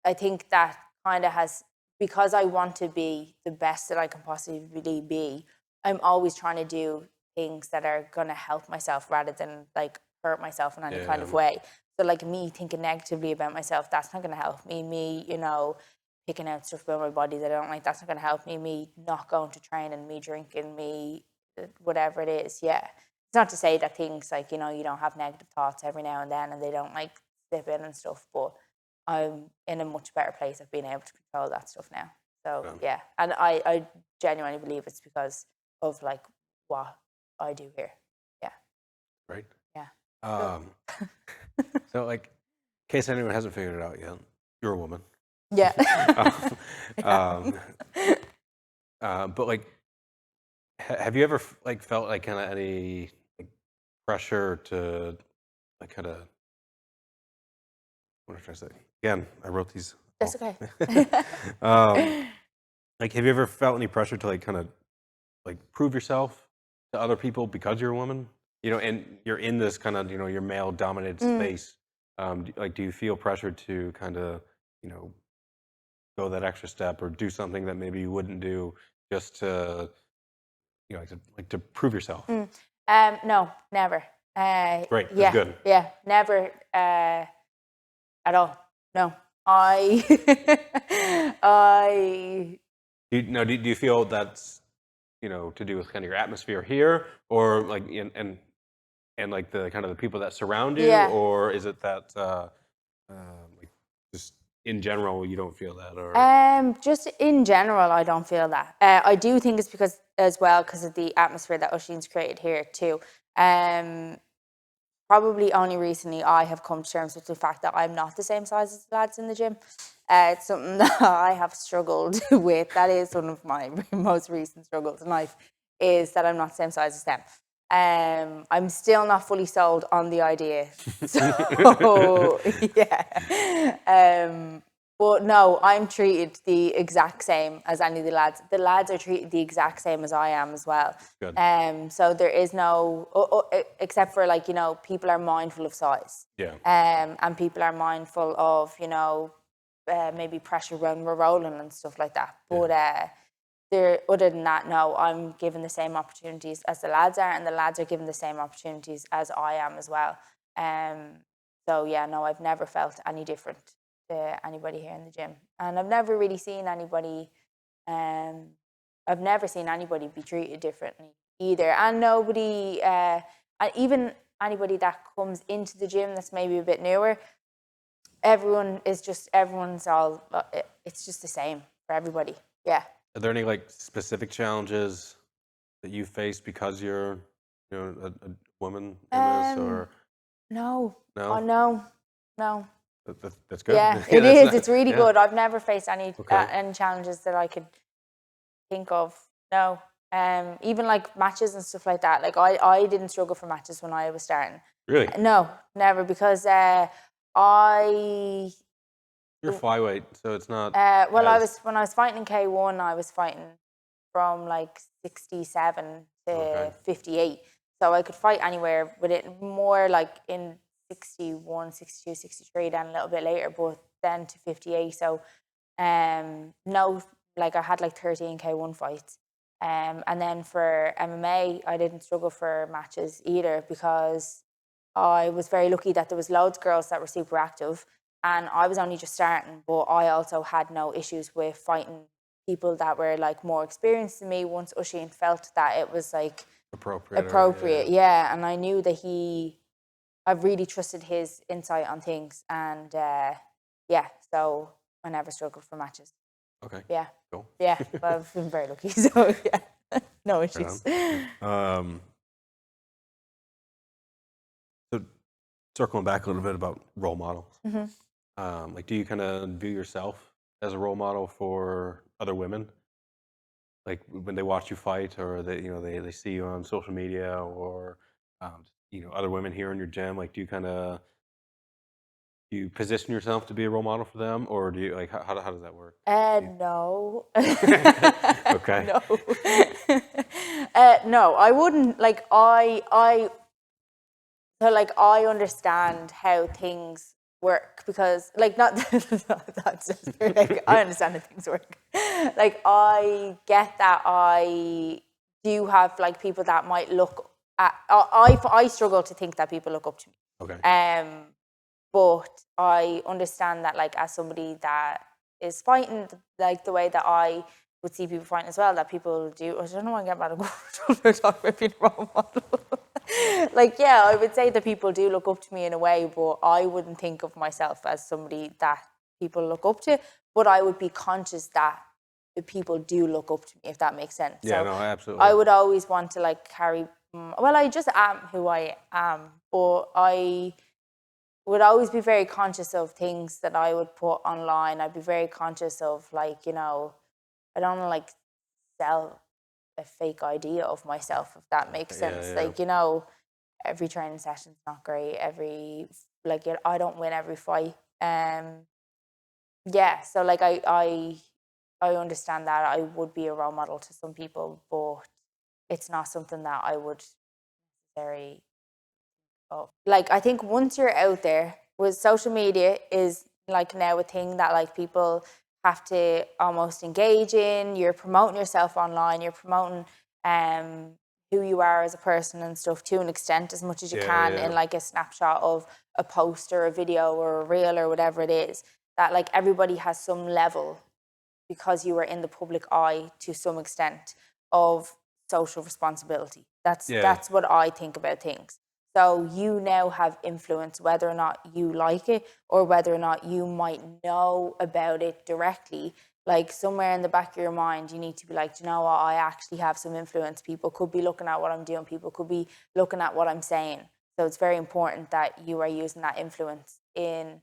I think that kind of has, because I want to be the best that I can possibly be, I'm always trying to do things that are going to help myself rather than like hurt myself in any kind of way. So like me thinking negatively about myself, that's not going to help me. Me, you know, picking out stuff about my body that I don't like, that's not going to help me. Me not going to train and me drinking, me whatever it is. Yeah. It's not to say that things like, you know, you don't have negative thoughts every now and then and they don't like slip in and stuff, but I'm in a much better place of being able to control that stuff now. So yeah, and I genuinely believe it's because of like what I do here. Yeah. Right. Yeah. So like, in case anyone hasn't figured it out yet, you're a woman. Yeah. But like, have you ever like felt like kind of any like pressure to like kind of, what am I trying to say? Again, I wrote these. That's okay. Like, have you ever felt any pressure to like kind of like prove yourself to other people because you're a woman? You know, and you're in this kind of, you know, your male dominated space. Like, do you feel pressure to kind of, you know, go that extra step or do something that maybe you wouldn't do just to, you know, like to prove yourself? No, never. Great, Yeah, that's good. yeah, never at all. No, I, I. Do you feel that's, you know, to do with kind of your atmosphere here, or like and like the kind of the people that surround you, Yeah. or is it that like just in general you don't feel that, or Just in general, I don't feel that. I do think it's because as well because of the atmosphere that Oisin's created here too. Probably only recently I have come to terms with the fact that I'm not the same size as the lads in the gym. It's something that I have struggled with. That is one of my most recent struggles in life, is that I'm not the same size as them. I'm still not fully sold on the idea. So, yeah. But no, I'm treated the exact same as any of the lads. The lads are treated the exact same as I am as well. Good. So there is no, except for like, you know, people are mindful of size. Yeah. And people are mindful of, you know, maybe pressure when we're rolling and stuff like that. But other than that, no, I'm given the same opportunities as the lads are, and the lads are given the same opportunities as I am as well. So yeah, no, I've never felt any different to anybody here in the gym, and I've never really seen anybody. I've never seen anybody be treated differently either, and nobody, and even anybody that comes into the gym that's maybe a bit newer. Everyone's all. It's just the same for everybody. Yeah. Are there any like specific challenges that you face because you're, you know, a woman in this, or No. no? Oh, no. That's good. Yeah, it that's is. not- It's really yeah. good. I've never faced any Okay. challenges that I could think of. No. Even like matches and stuff like that. Like I didn't struggle for matches when I was starting. Really? No, never, because I You're flyweight, so it's not. well, as, when I was fighting in K1, I was fighting from like 67 to Okay. 58. So I could fight anywhere, but it more like in 61, 62, 63, then a little bit later, but then to 58. So no, like I had like 13 K1 fights. And then for MMA, I didn't struggle for matches either, because I was very lucky that there was loads of girls that were super active, and I was only just starting, but I also had no issues with fighting people that were like more experienced than me once Oisin felt that it was like appropriate. Yeah. And I knew that I really trusted his insight on things, and yeah, so I never struggled for matches. Okay. Yeah. Cool. Yeah, but I've been very lucky, so yeah, no issues. So circling back a little bit about role models, Mm-hmm. like, do you kind of view yourself as a role model for other women? like when they watch you fight, or they see you on social media, or other women here in your gym? Like, do you position yourself to be a role model for them, or do you like how does that work? No. Okay. No. No, I wouldn't. Like, I understand how things work, because, like, not that's just like, I understand how things work. Like, I get that I do have, like, people that might look at. I struggle to think that people look up to me. Okay. But I understand that, like, as somebody that is fighting, like, the way that I would see people fighting as well, that people do. I don't know why I get mad at talking about being a role model. Like, yeah, I would say that people do look up to me in a way, but I wouldn't think of myself as somebody that people look up to. But I would be conscious that the people do look up to me, if that makes sense. Yeah, So no, absolutely. I would always want to, like, carry. Well, I just am who I am, but I would always be very conscious of things that I would put online. I'd be very conscious of, like, I don't want to, like, sell a fake idea of myself, if that makes sense. Yeah. Like, every training session's not great. I don't win every fight. Yeah, so, like, I understand that I would be a role model to some people, but it's not something that I would necessarily. Oh, like, I think once you're out there, with social media is, like, now a thing that, like, people have to almost engage in. You're promoting yourself online. You're promoting who you are as a person and stuff, to an extent, as much as you can, in, like, a snapshot of a post or a video or a reel or whatever it is. That, like, everybody has some level, because you are in the public eye to some extent, of social responsibility. That's what I think about things. So you now have influence, whether or not you like it or whether or not you might know about it directly. Like, somewhere in the back of your mind, you need to be like, do you know what? I actually have some influence. People could be looking at what I'm doing. People could be looking at what I'm saying. So it's very important that you are using that influence in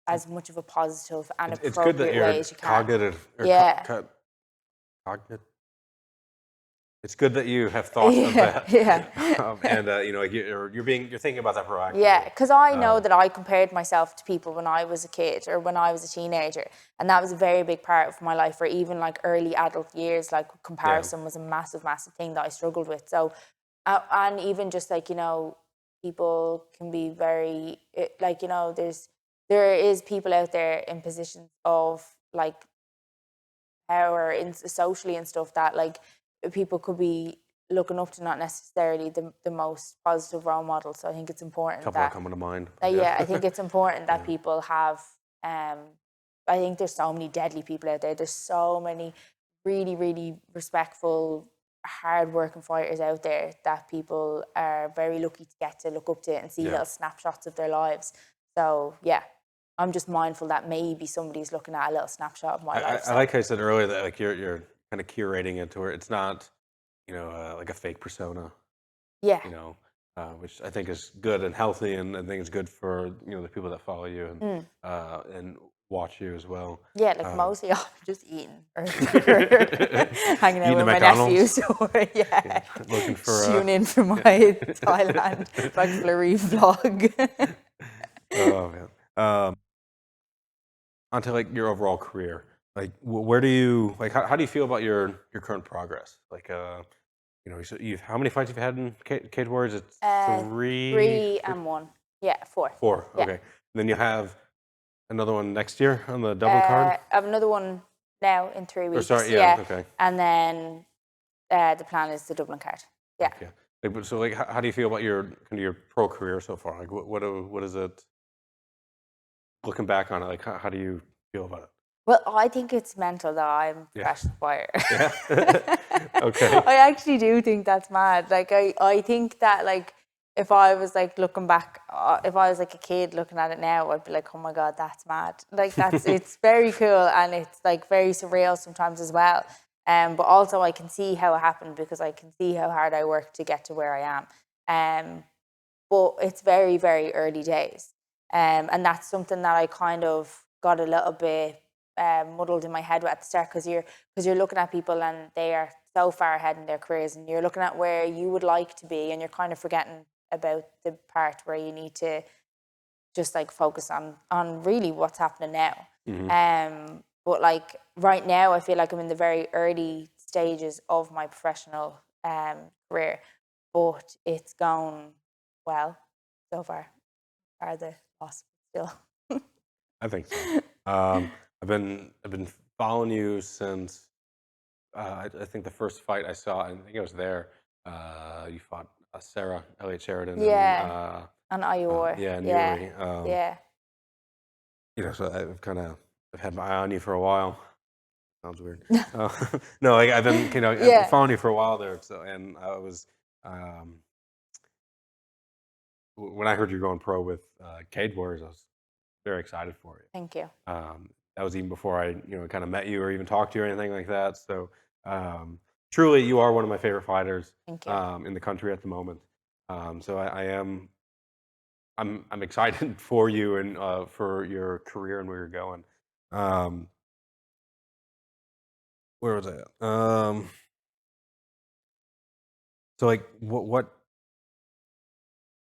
as much of a positive and It's good that appropriate you're way as you can. cognitive. Yeah. Cognitive. It's good that you have thoughts of that. Yeah. And like you're thinking about that proactively. Yeah, because I know that I compared myself to people when I was a kid or when I was a teenager, and that was a very big part of my life. Or even, like, early adult years, like, comparison was a massive, massive thing that I struggled with. So, and even just, like, people can be very, like, there is people out there in positions of, like, power socially and stuff, that, like, people could be looking up to, not necessarily the most positive role model. So I think it's important couple that are coming to mind. yeah, I think it's important that people have. I think there's so many deadly people out there. There's so many really, really respectful, hard-working fighters out there that people are very lucky to get to look up to and see little snapshots of their lives. So yeah, I'm just mindful that maybe somebody's looking at a little snapshot of my life. I like how I said earlier that, like, you're kind of curating it to where it's not, like a fake persona. Yeah. Which I think is good and healthy, and I think it's good for the people that follow you and watch you as well. Yeah, like, mostly I'm just eating or hanging out Eating with my McDonald's. nephews, or Looking for tune in for my Thailand McFlurry vlog. Oh man. Onto, like, your overall career. Like, where do you how do you feel about your current progress? Like, so how many fights have you had in Cage Warriors? It's 3 and 1. Yeah, 4. 4. Yeah. Okay. Then you have another one next year on the Dublin card. I have another one now in 3 weeks. Or sorry, yeah. Okay. And then the plan is the Dublin card. Yeah. Okay. So, like, how do you feel about your pro career so far? Like, what is it? Looking back on it, like, how do you feel about it? Well, I think it's mental that I'm a professional fighter. Yeah. Okay. I actually do think that's mad. Like, I think that, like, if I was, like, looking back, if I was, like, a kid looking at it now, I'd be like, oh my God, that's mad. Like, it's very cool, and it's, like, very surreal sometimes as well. But also I can see how it happened, because I can see how hard I worked to get to where I am. But it's very, very early days. And that's something that I kind of got a little bit muddled in my head at the start, because you're looking at people and they are so far ahead in their careers, and you're looking at where you would like to be, and you're kind of forgetting about the part where you need to just like focus on really what's happening now. But like right now, I feel like I'm in the very early stages of my professional career, but it's gone well so far. Are the boss still? I think so. I've been following you since I think the first fight I saw. I think I was there. You fought Sarah Elliott Sheridan. Yeah. And, And Eimear. yeah, and Yeah. Yuri. Yeah. So I've had my eye on you for a while. Sounds weird. No, like I've been I've been Yeah. following you for a while there. So and I was when I heard you're going pro with Cage Warriors, I was very excited for you. Thank you. That was even before I kind of met you or even talked to you or anything like that. So truly, you are one of my favorite fighters Thank you. in the country at the moment. So I'm excited for you and for your career and where you're going. Where was I at? So like what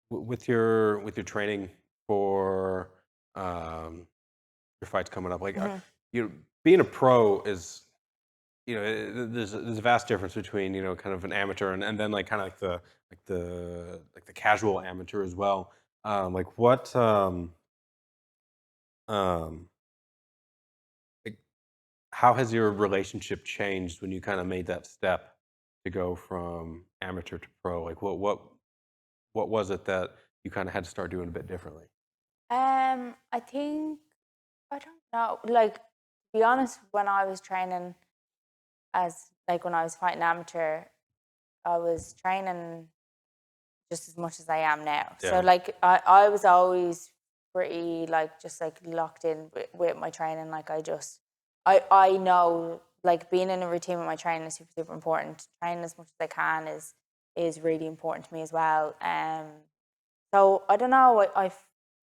with your training for your fights coming up, like being a pro is there's a vast difference between kind of an amateur and then like kind of like the casual amateur as well. Like what like, how has your relationship changed when you kind of made that step to go from amateur to pro? Like what was it that you kind of had to start doing a bit differently? I think I don't know. Like, to be honest, when I was training when I was fighting amateur, I was training just as much as I am now. Yeah. So like I was always pretty like just like locked in with my training. Like I know like being in a routine with my training is super, super important. Training as much as I can is really important to me as well. So I don't know.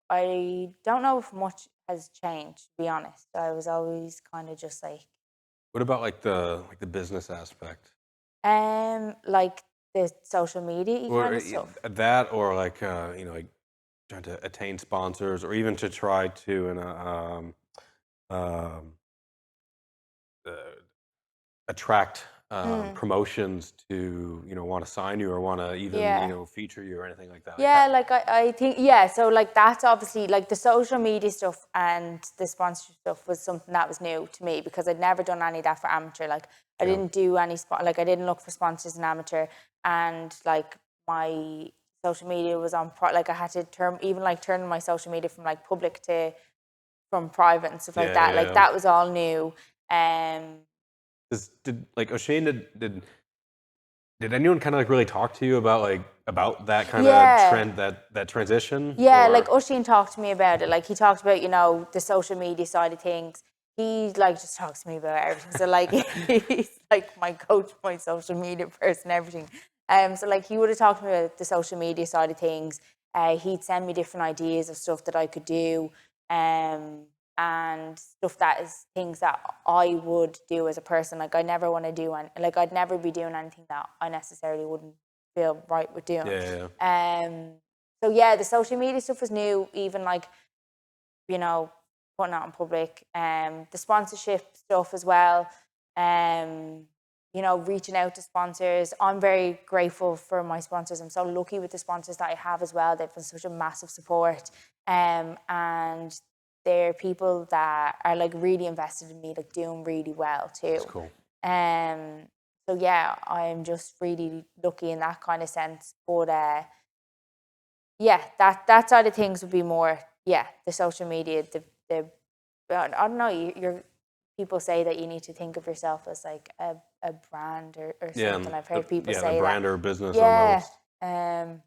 I don't know if much has changed, to be honest. I was always kind of just like What about like the business aspect? like the social media Or kind of stuff. that, or like like trying to attain sponsors, or even to try to um, uh, attract promotions to want to sign you or want to even Yeah. feature you or anything like that. Yeah, like I think so like that's obviously like the social media stuff and the sponsorship stuff was something that was new to me because I'd never done any of that for amateur. Like I didn't do any like I didn't look for sponsors in amateur, and like my social media was on like I had to turn my social media from like public to from private and stuff like that. Like that was all new. Did like O'Shane did anyone kind of like really talk to you about that kind of trend, that transition? Yeah, or? like O'Shane talked to me about it. Like he talked about, the social media side of things. He like just talks to me about everything. So like he's like my coach, my social media person, everything. So like he would have talked to me about the social media side of things. He'd send me different ideas of stuff that I could do. And stuff that is things that I would do as a person. Like I never want to do like I'd never be doing anything that I necessarily wouldn't feel right with doing. So yeah, the social media stuff was new, even like, putting it on public. The sponsorship stuff as well. Reaching out to sponsors. I'm very grateful for my sponsors. I'm so lucky with the sponsors that I have as well. They've been such a massive support. And they're people that are like really invested in me, like doing really well too. That's cool. So yeah, I'm just really lucky in that kind of sense. But yeah, that side of things would be more, the social media, the I don't know, you're people say that you need to think of yourself as like a brand or something. I've heard people say a brand that. or a business Yeah. almost. I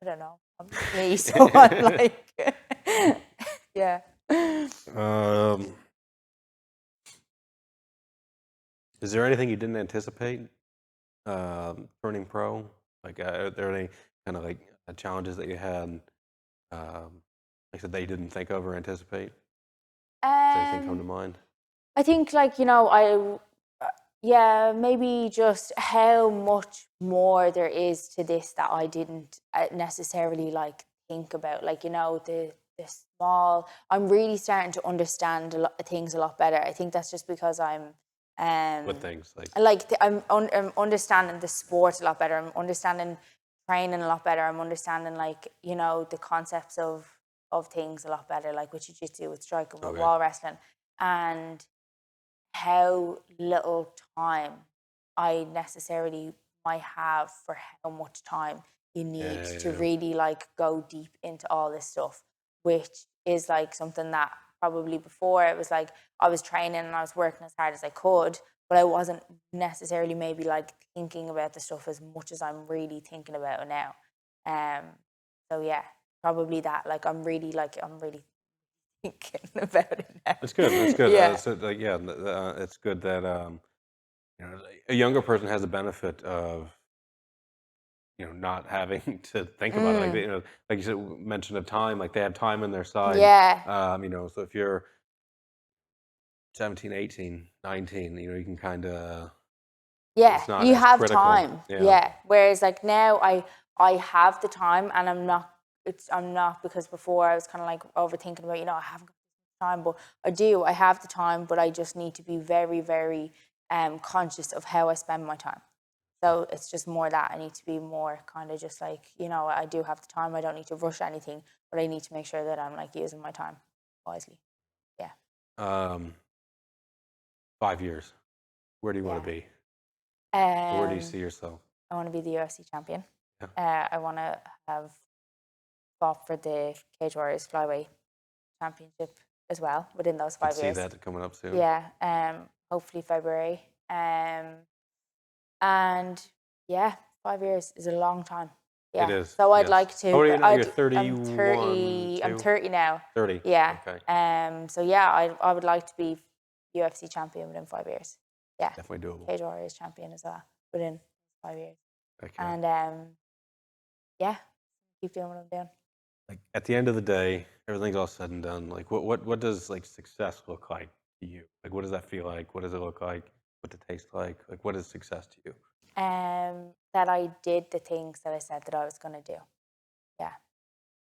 don't know. I'm me, so I'm like, yeah. Is there anything you didn't anticipate turning pro? Like, are there any kind of like challenges that you had, like I said, that you didn't think of or anticipate? Does anything come to mind? I think like Yeah, maybe just how much more there is to this that I didn't necessarily like think about. Like, you know, the small. I'm really starting to understand a lot of things a lot better. I think that's just because I'm What things like? I'm understanding the sport a lot better. I'm understanding training a lot better. I'm understanding, like, you know, the concepts of things a lot better, like with jiu-jitsu, with striking, with wall wrestling, and how little time I necessarily might have for how much time you need to really like go deep into all this stuff, which is like something that probably before it was like I was training and I was working as hard as I could, but I wasn't necessarily maybe like thinking about the stuff as much as I'm really thinking about it now. So yeah, probably that. Like I'm really thinking about it now. It's good. It's good. Yeah. So, like, yeah, it's good that you know, a younger person has the benefit of, you know, not having to think about it. Like, you know, like you said, mentioned of time, like they have time on their side. Yeah. You know, so if you're 17, 18, 19, you know, you can kind of, Yeah, it's not you as have critical. time. Yeah. Whereas like now I have the time, and I'm not because before I was kind of like overthinking about, you know, I haven't got time, but I have the time, but I just need to be very, very conscious of how I spend my time. So it's just more that I need to be more kind of just like, you know, I do have the time. I don't need to rush anything, but I need to make sure that I'm like using my time wisely. Yeah. 5 years, where do you want to be? Where do you see yourself? I want to be the UFC champion. Yeah. I want to have fought for the Cage Warriors flyweight championship as well within those 5 See years. that coming up soon. Yeah, hopefully February. And yeah, 5 years is a long time. Yeah. It is. So I'd like to. How old are you now? You're I'm 30. 31, I'm 30 now. 30. Yeah. Okay. So yeah, I would like to be UFC champion within 5 years. Yeah. Definitely doable. Cage Warriors champion as well within 5 years. Okay. And yeah, keep doing what I'm doing. Like at the end of the day, everything's all said and done. Like what does like success look like to you? Like what does that feel like? What does it look like? What does it taste like? Like what is success to you? That I did the things that I said that I was going to do. Yeah,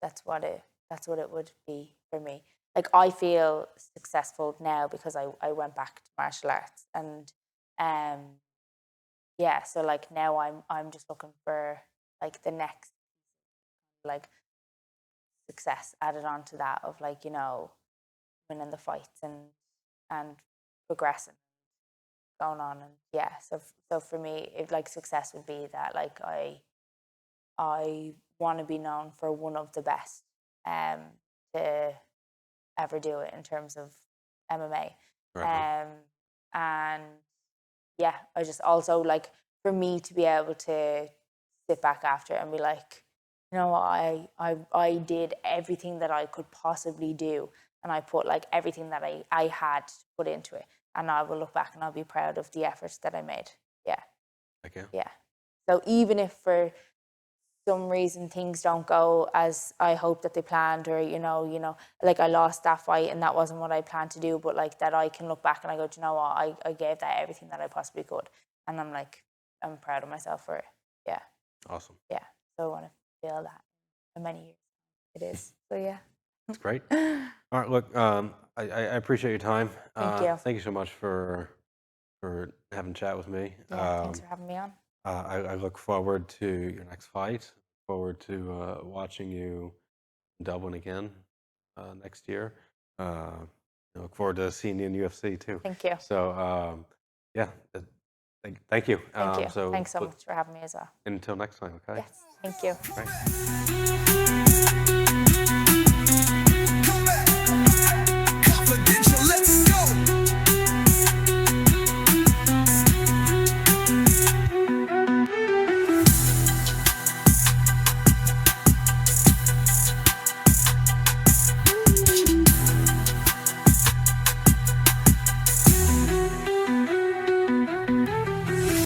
that's what it would be for me. Like I feel successful now because I went back to martial arts, and yeah, so like now I'm just looking for like the next like success added on to that of like, you know, winning the fights and progressing, going on. And yeah, so for me, it like success would be that like I want to be known for one of the best to ever do it in terms of MMA. Right. And yeah, I just also like for me to be able to sit back after and be like, you know, I did everything that I could possibly do, and I put like everything that I had to put into it, and I will look back and I'll be proud of the efforts that I made. Yeah. Okay. Yeah. So even if for some reason things don't go as I hope that they planned, or you know, like I lost that fight and that wasn't what I planned to do, but like that I can look back and I go, do you know what, I gave that everything that I possibly could, and I'm like, I'm proud of myself for it. Yeah. Awesome. Yeah. So I want to feel that for many years. It is. So yeah. That's great. All right. Look, I appreciate your time. Thank you. Thank you so much for having a chat with me. Yeah, thanks for having me on. I look forward to your next fight. Forward to watching you in Dublin again next year. I look forward to seeing you in UFC too. Thank you. So yeah, thank you. Thank you. So Thanks so much for having me as well. until next time. Okay. Yes. Thank you. Thanks.